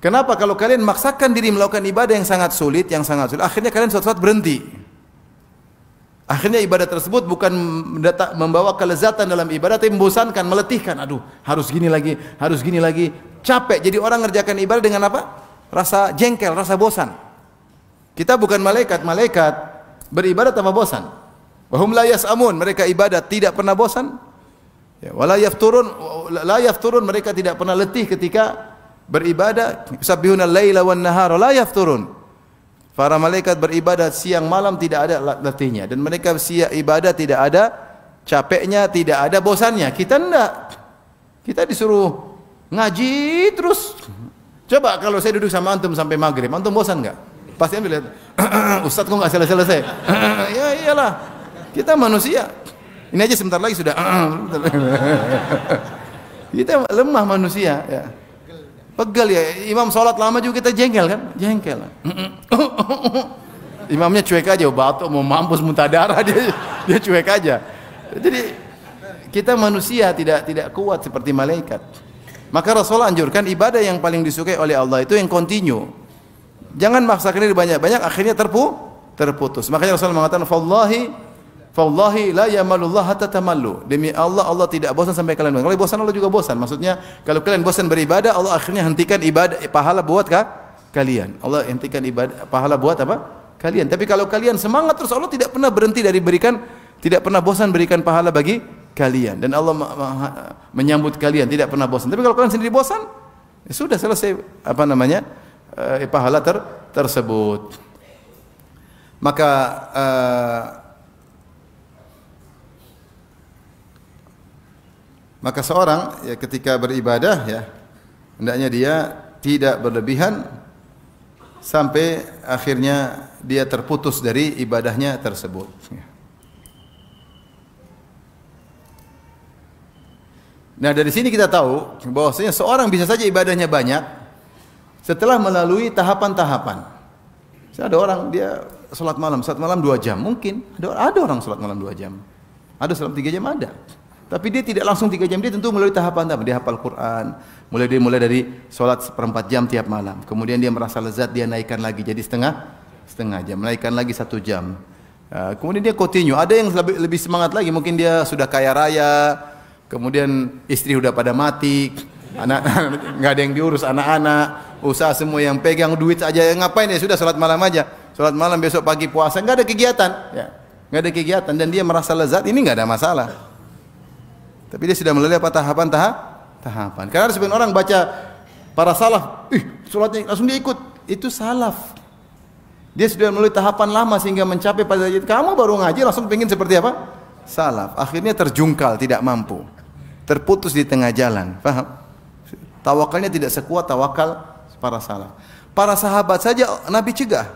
Kenapa? Kalau kalian memaksakan diri melakukan ibadah yang sangat sulit, akhirnya kalian suatu saat berhenti. Akhirnya ibadah tersebut bukan membawa kelezatan dalam ibadah, tapi membosankan, meletihkan. Aduh, harus gini lagi, capek. Jadi orang ngerjakan ibadah dengan apa? Rasa jengkel, rasa bosan. Kita bukan malaikat beribadah tanpa bosan. Wa hum la yas'amun, mereka ibadat tidak pernah bosan. Ya, wala yafturun, mereka tidak pernah letih ketika beribadah. Yusabbihuna al-laila wan nahara la yafturun. Para malaikat beribadah siang malam tidak ada letihnya, dan mereka ibadah tidak ada capeknya, tidak ada bosannya. Kita enggak. Kita disuruh ngaji terus. Coba kalau saya duduk sama antum sampai maghrib, antum bosan enggak? Pasti antum lihat, Ustaz kok enggak selesai-selesai. Ya iyalah. Kita manusia. Ini aja sebentar lagi sudah. Kita lemah manusia, ya. Pegal ya, imam sholat lama juga kita jengkel kan? Jengkel. Imamnya cuek aja, batuk mau mampus muntah darah dia cuek aja. Jadi kita manusia tidak kuat seperti malaikat. Maka Rasulullah anjurkan ibadah yang paling disukai oleh Allah itu yang continue. Jangan maksakan diri banyak-banyak, akhirnya terputus. Makanya Rasulullah mengatakan, "Fallahi la yamalullah hatta tamallu." Demi Allah, Allah tidak bosan sampai kalian bosan. Kalau bosan, Allah juga bosan. Maksudnya, kalau kalian bosan beribadah, Allah akhirnya hentikan ibadah pahala buat kalian. Allah hentikan ibadah pahala buat apa? Kalian. Tapi kalau kalian semangat terus, Allah tidak pernah berhenti dari tidak pernah bosan berikan pahala bagi kalian. Dan Allah menyambut kalian, tidak pernah bosan. Tapi kalau kalian sendiri bosan, ya sudah selesai pahala tersebut. Maka seorang ya ketika beribadah ya hendaknya dia tidak berlebihan sampai akhirnya dia terputus dari ibadahnya tersebut. Nah, dari sini kita tahu bahwasanya seorang bisa saja ibadahnya banyak setelah melalui tahapan-tahapan. Ada orang dia salat malam 2 jam, mungkin ada orang salat malam 2 jam. Ada salat 3 jam ada. Tapi dia tidak langsung 3 jam, dia tentu melalui tahapan-tahapan. Dia hafal Quran, mulai dari salat 1/4 jam tiap malam. Kemudian dia merasa lezat, dia naikkan lagi jadi setengah jam, naikkan lagi 1 jam. Kemudian dia continue. Ada yang lebih semangat lagi, mungkin dia sudah kaya raya, kemudian istri udah pada mati, anak nggak ada yang diurus, anak-anak, usaha semua yang pegang duit aja, ngapain ya sudah salat malam aja, salat malam besok pagi puasa, nggak ada kegiatan, ya, nggak ada kegiatan, dan dia merasa lezat, ini nggak ada masalah. Tapi dia sudah melalui apa tahapan. Karena sebagian orang baca para salaf, salatnya langsung dia ikut, itu salaf. Dia sudah melalui tahapan lama sehingga mencapai pada derajat. Kamu baru ngaji langsung pengen seperti apa? Salaf. Akhirnya terjungkal, tidak mampu. Terputus di tengah jalan. Paham? Tawakalnya tidak sekuat tawakal para salaf. Para sahabat saja Nabi cegah.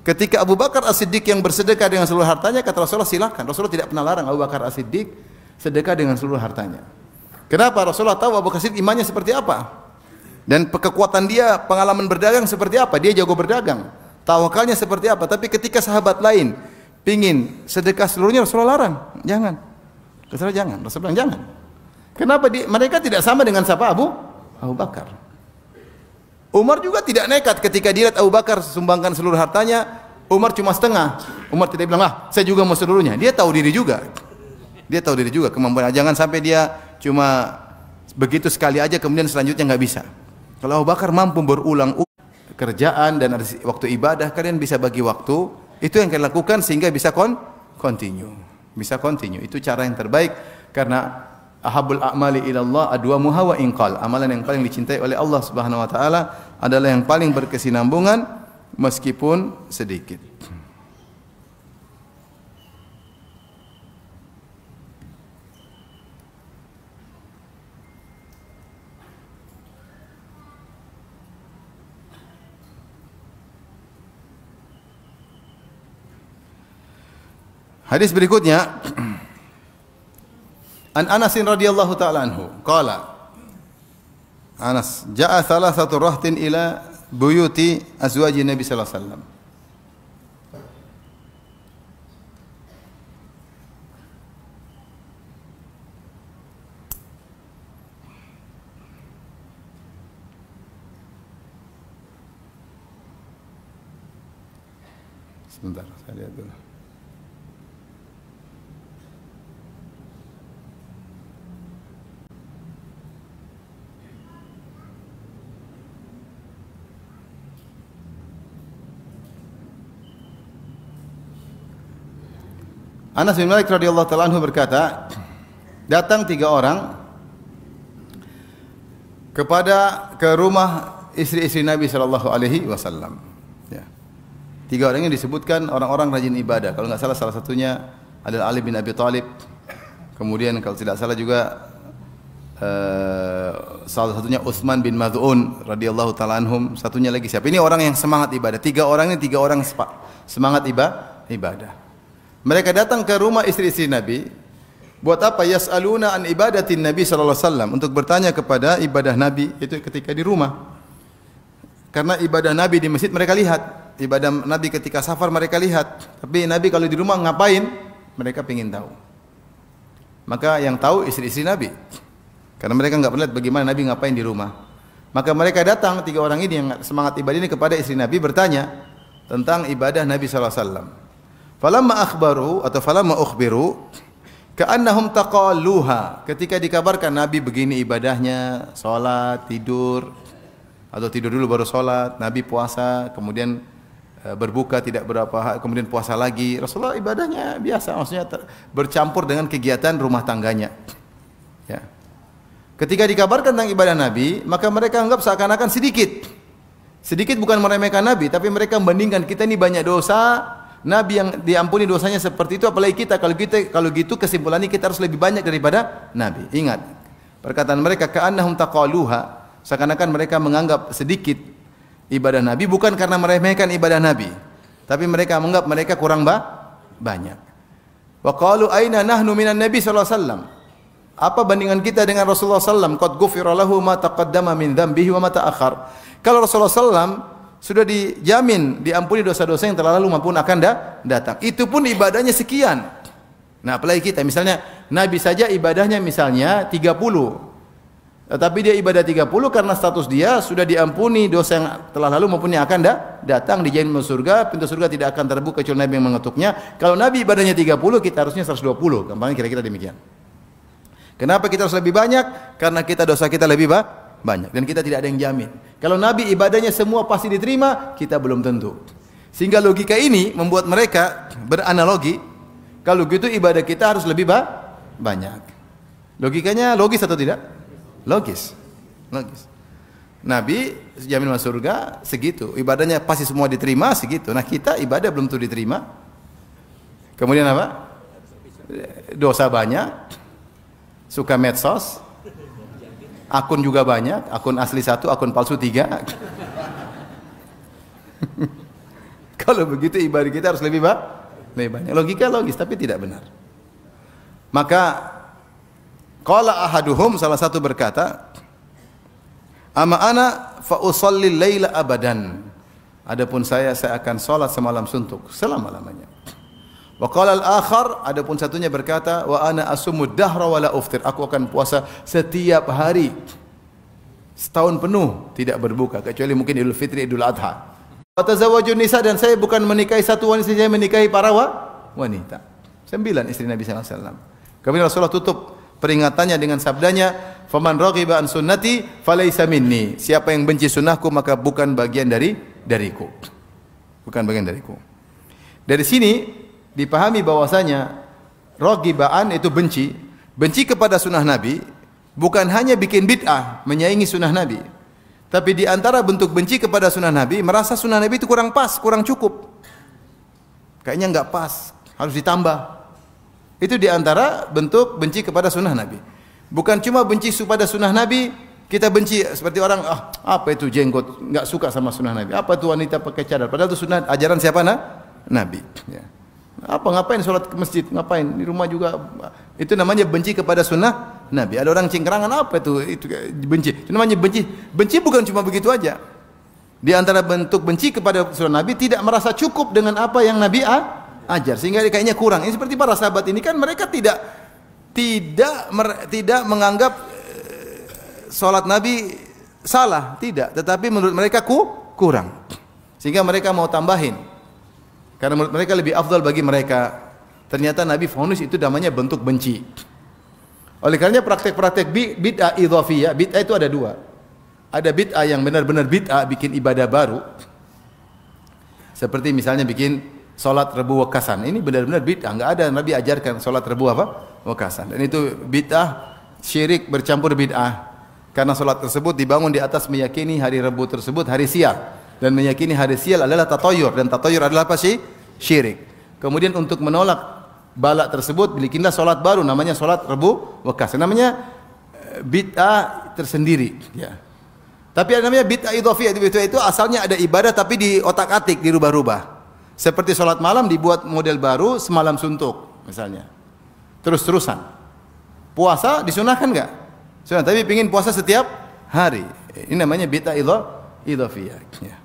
Ketika Abu Bakar As-Siddiq yang bersedekah dengan seluruh hartanya, kata Rasulullah silakan. Rasulullah tidak pernah larang Abu Bakar As-Siddiq sedekah dengan seluruh hartanya. Kenapa? Rasulullah tahu Abu Bakar As-Siddiq imannya seperti apa. Dan kekuatan dia, pengalaman berdagang seperti apa. Dia jago berdagang. Tawakalnya seperti apa. Tapi ketika sahabat lain pingin sedekah seluruhnya, Rasulullah larang. Jangan. Rasulullah jangan. Rasulullah bilang jangan. Kenapa? Mereka tidak sama dengan siapa? Abu Bakar. Umar juga tidak nekat ketika dilihat Abu Bakar sumbangkan seluruh hartanya. Umar cuma setengah. Umar tidak bilang, saya juga mau seluruhnya. Dia tahu diri juga. Dia tahu diri juga kemampuan. Jangan sampai dia cuma begitu sekali aja kemudian selanjutnya nggak bisa. Kalau Abu Bakar mampu berulang kerjaan dan ada waktu ibadah, kalian bisa bagi waktu, itu yang kalian lakukan sehingga bisa continue. Bisa continue. Itu cara yang terbaik, karena ahabul a'mali ilallah adwamuha wa inqal. Amalan yang paling dicintai oleh Allah Subhanahu wa taala adalah yang paling berkesinambungan meskipun sedikit. Hadis berikutnya, An Anas radhiyallahu taala anhu qala, Anas, jaa thalathatu rahtin ila buyuti azwaji Nabi sallallahu alaihi wasallam. Sebentar, saya lihat dulu. Anas bin Malik radhiyallahu taala anhu berkata, datang 3 orang ke rumah istri-istri Nabi sallallahu alaihi wasallam. Ya. 3 orang ini disebutkan orang-orang rajin ibadah. Kalau enggak salah satunya adalah Ali bin Abi Thalib. Kemudian kalau tidak salah juga salah satunya Utsman bin Maz'un radhiyallahu taala anhum. Satunya lagi siapa? Ini orang yang semangat ibadah. 3 orang ini 3 orang semangat ibadah. Mereka datang ke rumah istri-istri Nabi. Buat apa? Yas'aluna an ibadatin Nabi sallallahu alaihi wasallam, untuk bertanya kepada ibadah Nabi itu ketika di rumah. Karena ibadah Nabi di masjid mereka lihat, ibadah Nabi ketika safar mereka lihat. Tapi Nabi kalau di rumah ngapain? Mereka ingin tahu. Maka yang tahu istri-istri Nabi. Karena mereka enggak pernah lihat bagaimana Nabi ngapain di rumah. Maka mereka datang 3 orang ini yang semangat ibadah ini kepada istri Nabi bertanya tentang ibadah Nabi sallallahu alaihi wasallam. Falamma akhbaru atau falamma ukhbiru ka'annahum taqalluha. Ketika dikabarkan Nabi begini ibadahnya, salat, tidur, atau tidur dulu baru salat, Nabi puasa, kemudian berbuka tidak berapa hari, kemudian puasa lagi. Rasulullah ibadahnya biasa, maksudnya bercampur dengan kegiatan rumah tangganya. Ya. Ketika dikabarkan tentang ibadah Nabi, maka mereka anggap seakan-akan sedikit. Sedikit bukan meremehkan Nabi, tapi mereka membandingkan kita ini banyak dosa. Nabi yang diampuni dosanya seperti itu, apalagi kita. Kalau gitu kesimpulannya kita harus lebih banyak daripada Nabi. Ingat, perkataan mereka ka'annahum taqaluha, seakan-akan mereka menganggap sedikit ibadah Nabi, bukan karena meremehkan ibadah Nabi, tapi mereka menganggap mereka kurang banyak. Wa qalu aina nahnu minan Nabi sallallahu alaihi wasallam. Apa bandingan kita dengan Rasulullah sallam? Qad ghufira lahu ma taqaddama min dzambihi wa ma ta'akhkhar. Kalau Rasulullah sallam sudah dijamin diampuni dosa-dosa yang telah lalu maupun akan datang. Itu pun ibadahnya sekian. Nah, apalagi kita misalnya Nabi saja ibadahnya misalnya 30. Tetapi dia ibadah 30 karena status dia sudah diampuni dosa yang telah lalu maupun yang akan datang, dijamin masuk surga, pintu surga tidak akan terbuka kecuali Nabi yang mengetuknya. Kalau Nabi ibadahnya 30, kita harusnya 120. Gampangnya kira-kira demikian. Kenapa kita harus lebih banyak? Karena kita dosa kita lebih banyak dan kita tidak ada yang jamin. Kalau Nabi ibadahnya semua pasti diterima, kita belum tentu. Sehingga logika ini membuat mereka beranalogi, kalau gitu ibadah kita harus lebih banyak. Logikanya logis atau tidak? Logis. Nabi jamin masuk surga segitu, ibadahnya pasti semua diterima segitu. Nah, kita ibadah belum tentu diterima. Kemudian apa? Dosa banyak, suka medsos, akun juga banyak, akun asli 1, akun palsu 3. Kalau begitu ibadah kita harus lebih banyak. Logika logis tapi tidak benar. Maka qala ahaduhum, salah satu berkata, ama ana fa usalli laila abadan. Adapun saya akan salat semalam suntuk selama-lamanya. Wa qala al-akhar, adapun satunya berkata, wa ana asumud dahra wa la uftir. Aku akan puasa setiap hari setahun penuh tidak berbuka kecuali mungkin Idul Fitri, Idul Adha. Wa tazawwajun nisa, dan saya bukan menikahi satu wanita, saya menikahi para wanita. 9 istri Nabi sallallahu alaihi wasallam. Kemudian Rasulullah tutup peringatannya dengan sabdanya, faman raghiba an sunnati falaysa minni. Siapa yang benci sunnahku maka bukan bagian dariku. Bukan bagian dariku. Dari sini dipahami bahwasanya raghibaan itu benci. Benci kepada sunnah Nabi bukan hanya bikin bid'ah, menyaingi sunnah Nabi. Tapi di antara bentuk benci kepada sunnah Nabi, merasa sunnah Nabi itu kurang pas, kurang cukup. Kayaknya enggak pas, harus ditambah. Itu di antara bentuk benci kepada sunnah Nabi. Bukan cuma benci kepada sunnah Nabi, kita benci seperti orang, apa itu jenggot, enggak suka sama sunnah Nabi. Apa itu wanita pakai cadar? Padahal itu sunnah ajaran siapa? Nabi. Ya. Apa ngapain sholat ke masjid? Ngapain di rumah juga? Itu namanya benci kepada sunnah Nabi. Ada orang cingkrangan, apa itu benci? Itu namanya benci. Benci bukan cuma begitu aja. Di antara bentuk benci kepada sunnah Nabi, tidak merasa cukup dengan apa yang Nabi ajar, sehingga kayaknya kurang. Ini seperti para sahabat ini kan, mereka tidak menganggap salat Nabi salah, tidak, tetapi menurut mereka kurang. Sehingga mereka mau tambahin. Karena menurut mereka lebih afdal bagi mereka. Ternyata Nabi vonis itu namanya bentuk benci. Oleh karenanya praktek-praktek bid'ah idhafiyah, bid'ah itu ada 2. Ada bid'ah yang benar-benar bid'ah, bikin ibadah baru. Seperti misalnya bikin salat Rebu Wekasan. Ini benar-benar bid'ah, enggak ada Nabi ajarkan salat Rebu Wekasan. Dan itu bid'ah, syirik bercampur bid'ah. Karena salat tersebut dibangun di atas meyakini hari Rebu tersebut hari sial, dan meyakini hari sial adalah tatoyur, dan tatoyur adalah apa sih? Syirik. Kemudian untuk menolak balak tersebut, bikinlah salat baru namanya salat Rebu Wekasan. Namanya bid'ah tersendiri, ya. Tapi ada namanya bid'ah idhafiyah. Bid'ah itu asalnya ada ibadah tapi di otak-atik, dirubah-rubah. Seperti sholat malam dibuat model baru, semalam suntuk misalnya. Terus-terusan. Puasa disunahkan enggak? Sunah, tapi pengin puasa setiap hari. Ini namanya bid'ah idhafiyah. Ya.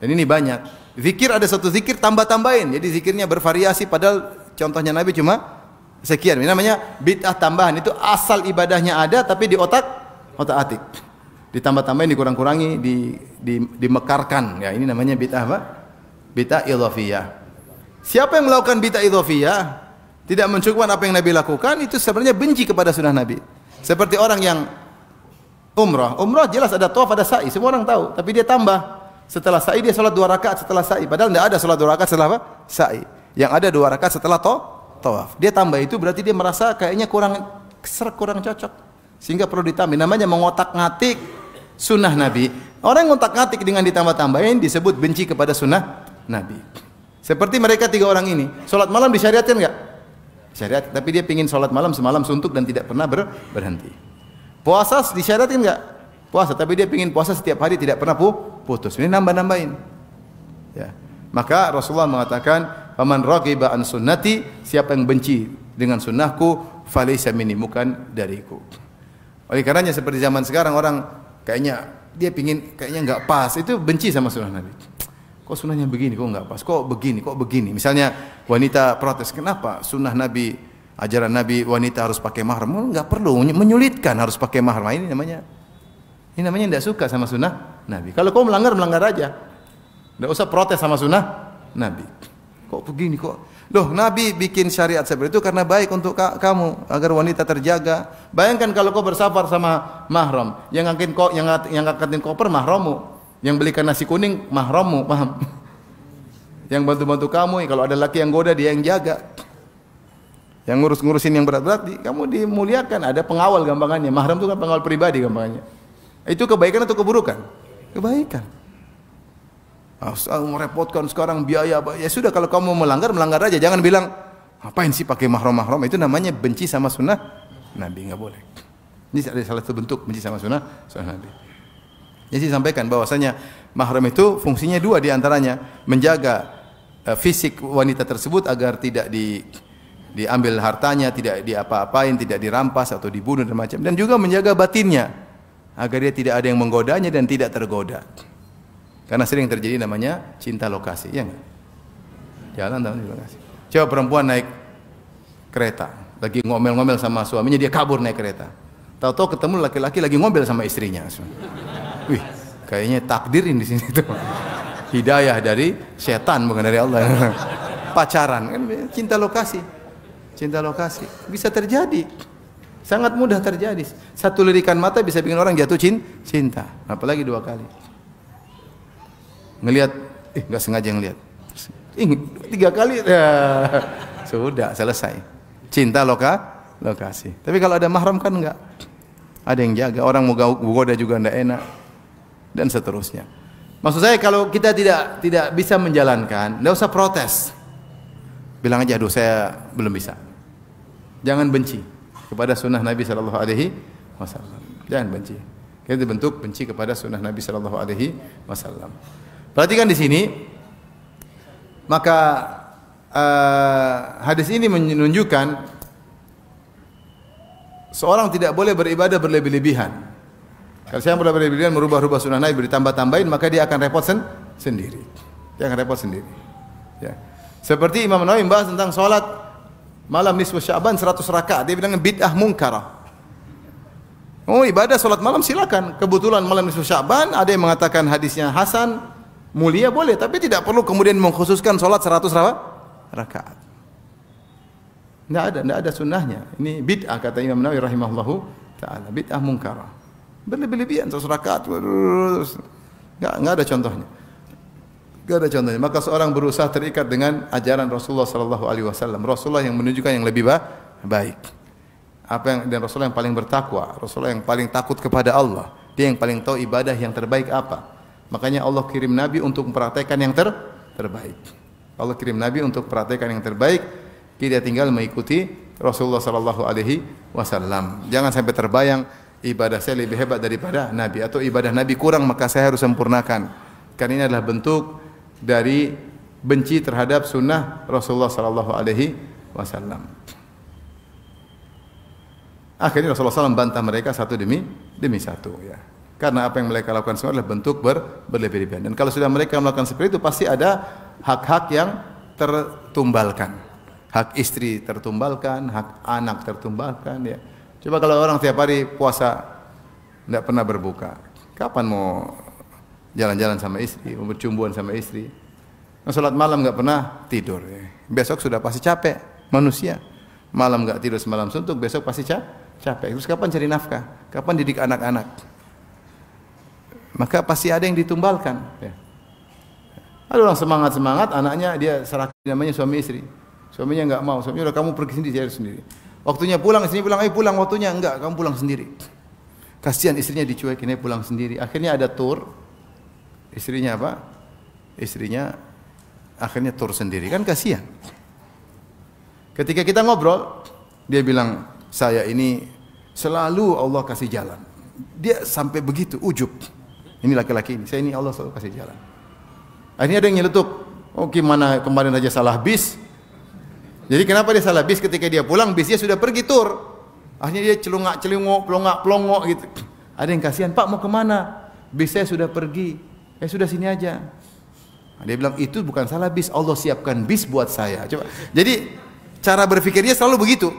Dan ini banyak. Zikir ada satu zikir tambah-tambahin. Jadi zikirnya bervariasi, padahal contohnya Nabi cuma sekian. Ini namanya bid'ah tambahan. Itu asal ibadahnya ada tapi di otak-atik. Ditambah-tambahin, dikurang-kurangi, dimekarkan. Ya, ini namanya bid'ah apa? Bid'ah idhafiyah. Siapa yang melakukan bid'ah idhafiyah, tidak mencukupkan apa yang Nabi lakukan, itu sebenarnya benci kepada sunnah Nabi. Seperti orang yang umrah jelas ada tawaf, ada sa'i, semua orang tahu, tapi dia tambah. Setelah sa'i dia salat 2 rakaat setelah sa'i, padahal tidak ada salat 2 rakaat setelah apa? Sa'i. Yang ada 2 rakaat setelah tawaf. Dia tambah itu berarti dia merasa kayaknya kurang cocok. Sehingga perlu ditambah. Namanya mengotak-ngatik sunnah Nabi. Orang yang ngotak-ngatik dengan ditambah-tambahin disebut benci kepada sunnah Nabi. Seperti mereka 3 orang ini, salat malam disyariatkan enggak? Syariat, tapi dia pingin salat malam semalam suntuk dan tidak pernah berhenti. Puasa disyariatkan enggak? Puasa, tapi dia pingin puasa setiap hari tidak pernah putus. Ini nambah-nambahin. Ya. Maka Rasulullah mengatakan, "Faman raghiba an sunnati," siapa yang benci dengan sunnahku, falaysa minni, bukan dariku. Oleh karenanya seperti zaman sekarang orang kayaknya dia pingin kayaknya enggak pas, itu benci sama sunnah Nabi. Kok sunnahnya begini, kok enggak pas, kok begini. Misalnya wanita protes, kenapa sunnah Nabi, ajaran Nabi wanita harus pakai mahram? Enggak perlu, menyulitkan harus pakai mahram. Ini namanya enggak suka sama sunnah Nabi. Kalau kau melanggar aja. Enggak usah protes sama sunnah Nabi. Kok begini kok? Loh, Nabi bikin syariat seperti itu karena baik untuk kamu, agar wanita terjaga. Bayangkan kalau kau bersafar sama mahram, yang angkatin koper mahrammu, yang belikan nasi kuning mahrammu, paham? Yang bantu-bantu kamu, kalau ada laki yang goda dia yang jaga. Yang ngurus-ngurusin yang berat-berat, kamu dimuliakan, ada pengawal gampangannya. Mahram itu kan pengawal pribadi gampangannya. Itu kebaikan atau keburukan? Kebaikan. Merepotkan sekarang biaya. Ya sudah, kalau kamu melanggar aja. Jangan bilang ngapain sih pakai mahram. Itu namanya benci sama sunnah Nabi, enggak boleh. Ini ada salah satu bentuk benci sama sunnah Nabi. Jadi sampaikan bahwasanya mahram itu fungsinya dua, di antaranya menjaga fisik wanita tersebut agar tidak diambil hartanya, tidak diapa-apain, tidak dirampas atau dibunuh dan macam, dan juga menjaga batinnya agar dia tidak ada yang menggodanya dan tidak tergoda. Karena sering terjadi namanya cinta lokasi, ya enggak? Jalan tahu lokasi. Coba perempuan naik kereta, lagi ngomel-ngomel sama suaminya, dia kabur naik kereta. Tahu-tahu ketemu laki-laki lagi ngomel sama istrinya. Wih, kayaknya takdirin di sini tuh. Hidayah dari setan, bukan dari Allah. Pacaran kan cinta lokasi. Cinta lokasi bisa terjadi. Sangat mudah terjadi. Satu lirikan mata bisa bikin orang jatuh cinta, apalagi dua kali. Ngelihat, nggak sengaja ngelihat, tiga kali, sudah selesai. Cinta lokasi. Tapi kalau ada mahram kan enggak, ada yang jaga, orang mau goda juga enggak enak, dan seterusnya. Maksud saya kalau kita tidak bisa menjalankan, enggak usah protes. Bilang aja, aduh saya belum bisa. Jangan benci kepada sunnah Nabi Sallallahu Alaihi Wasallam. Jangan benci. Kita dibentuk benci kepada sunnah Nabi Sallallahu Alaihi Wasallam. Perhatikan di sini, maka hadis ini menunjukkan seorang tidak boleh beribadah berlebih-lebihan. Kalau saya boleh berlebih-lebihan merubah-rubah sunnah Nabi, ditambah-tambahin, maka dia akan repot sendiri. Dia akan repot sendiri. Ya. Seperti Imam Nawawi membahas tentang salat malam nisfu Sya'ban 100 rakaat, dia bilang bid'ah munkarah. Oh, ibadah salat malam silakan. Kebetulan malam nisfu Sya'ban, ada yang mengatakan hadisnya hasan, mulia, boleh, tapi tidak perlu kemudian mengkhususkan salat 100 rakaat. Tidak ada sunnahnya. Ini bid'ah, kata Imam Nawawi rahimahullahu taala, bid'ah munkarah. Berlebih-lebihan 100 rakaat. Enggak ada contohnya. Enggak ada contohnya. Maka seorang berusaha terikat dengan ajaran Rasulullah sallallahu alaihi wasallam. Rasulullah yang menunjukkan yang lebih baik. Dan Rasulullah yang paling bertakwa, Rasulullah yang paling takut kepada Allah. Dia yang paling tahu ibadah yang terbaik apa. Makanya Allah kirim Nabi untuk mempraktikkan yang terbaik. Allah kirim Nabi untuk mempraktikkan yang terbaik. Kita tinggal mengikuti Rasulullah sallallahu alaihi wasallam. Jangan sampai terbayang ibadah saya lebih hebat daripada Nabi, atau ibadah Nabi kurang maka saya harus sempurnakan. Karena ini adalah bentuk dari benci terhadap sunnah Rasulullah sallallahu alaihi wasallam. Akhirnya Rasulullah SAW bantah mereka satu demi satu, ya. Karena apa yang mereka lakukan semua adalah bentuk berlebih-lebihan. Dan kalau sudah mereka melakukan seperti itu, pasti ada hak-hak yang tertumbalkan. Hak istri tertumbalkan, hak anak tertumbalkan, ya. Coba kalau orang tiap hari puasa tidak pernah berbuka, kapan mau jalan-jalan sama istri, mau bercumbuan sama istri? Salat malam nggak pernah tidur, ya. Besok sudah pasti capek manusia. Malam nggak tidur semalam suntuk, besok pasti capek. Terus kapan cari nafkah? Kapan didik anak-anak? Maka pasti ada yang ditumbalkan, ya. Ada orang semangat, anaknya dia serahkan, namanya suami istri. Suaminya enggak mau, suaminya udah kamu pergi sendiri, cari sendiri. Waktunya pulang, istrinya bilang, ayo pulang, waktunya enggak, kamu pulang sendiri. Kasihan istrinya dicuekin, ayo pulang sendiri. Akhirnya ada tur, istrinya apa? Istrinya akhirnya tur sendiri, kan kasihan. Ketika kita ngobrol, dia bilang, saya ini selalu Allah kasih jalan. Dia sampai begitu, ujub. Ini laki-laki ini, saya ini Allah selalu kasih jalan. Akhirnya ada yang nyeletuk, oh gimana kemarin aja salah bis, Jadi kenapa dia salah bis? Ketika dia pulang, bisnya sudah pergi tur. Akhirnya dia celungak-celungok, pelongak-pelongok gitu. Ada yang kasihan, Pak mau kemana? Bis saya sudah pergi. Sudah sini aja. Nah, dia bilang, itu bukan salah bis. Allah siapkan bis buat saya. Coba. Jadi, cara berpikirnya selalu begitu.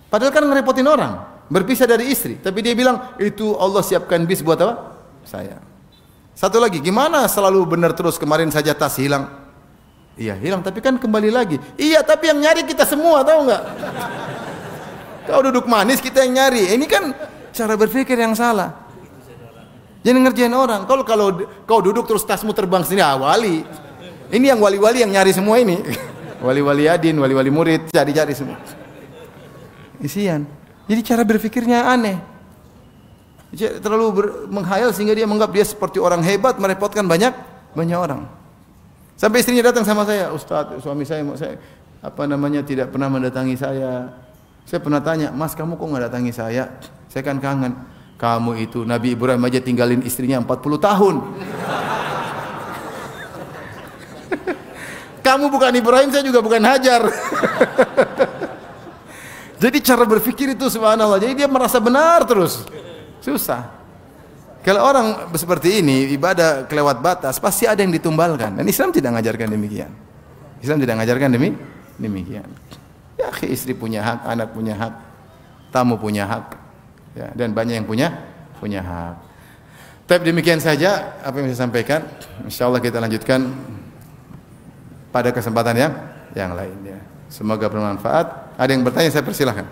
Padahal kan ngerepotin orang. Berpisah dari istri. Tapi dia bilang, itu Allah siapkan bis buat apa? Saya. Satu lagi, gimana selalu benar terus? Kemarin saja tas hilang. Iya, hilang. Tapi kan kembali lagi. Iya, tapi yang nyari kita semua, tahu nggak? Kau duduk manis, kita yang nyari. Ini kan cara berpikir yang salah. Jangan ngerjain orang. Kalau kau duduk terus tasmu terbang sendiri, wali. Ini yang wali-wali yang nyari semua ini. Wali-wali adin, wali-wali murid, cari-cari semua. Isian. Jadi cara berpikirnya aneh. Terlalu menghayal sehingga dia menganggap dia seperti orang hebat, merepotkan banyak orang. Sampai istrinya datang sama saya, Ustaz, suami saya tidak pernah mendatangi saya. Saya pernah tanya, Mas kamu kok nggak datangi saya? Saya kan kangen. Kamu itu Nabi Ibrahim aja tinggalin istrinya 40 tahun. Kamu bukan Ibrahim, saya juga bukan Hajar. Jadi cara berpikir itu subhanallah. Jadi dia merasa benar terus. Susah. Kalau orang seperti ini ibadah kelewat batas, pasti ada yang ditumbalkan. Dan Islam tidak mengajarkan demikian. Islam tidak mengajarkan demikian. Ya, istri punya hak, anak punya hak, tamu punya hak, ya, dan banyak yang punya hak. Tapi demikian saja apa yang saya sampaikan. Insyaallah kita lanjutkan pada kesempatan yang lainnya. Semoga bermanfaat. Ada yang bertanya, saya persilahkan.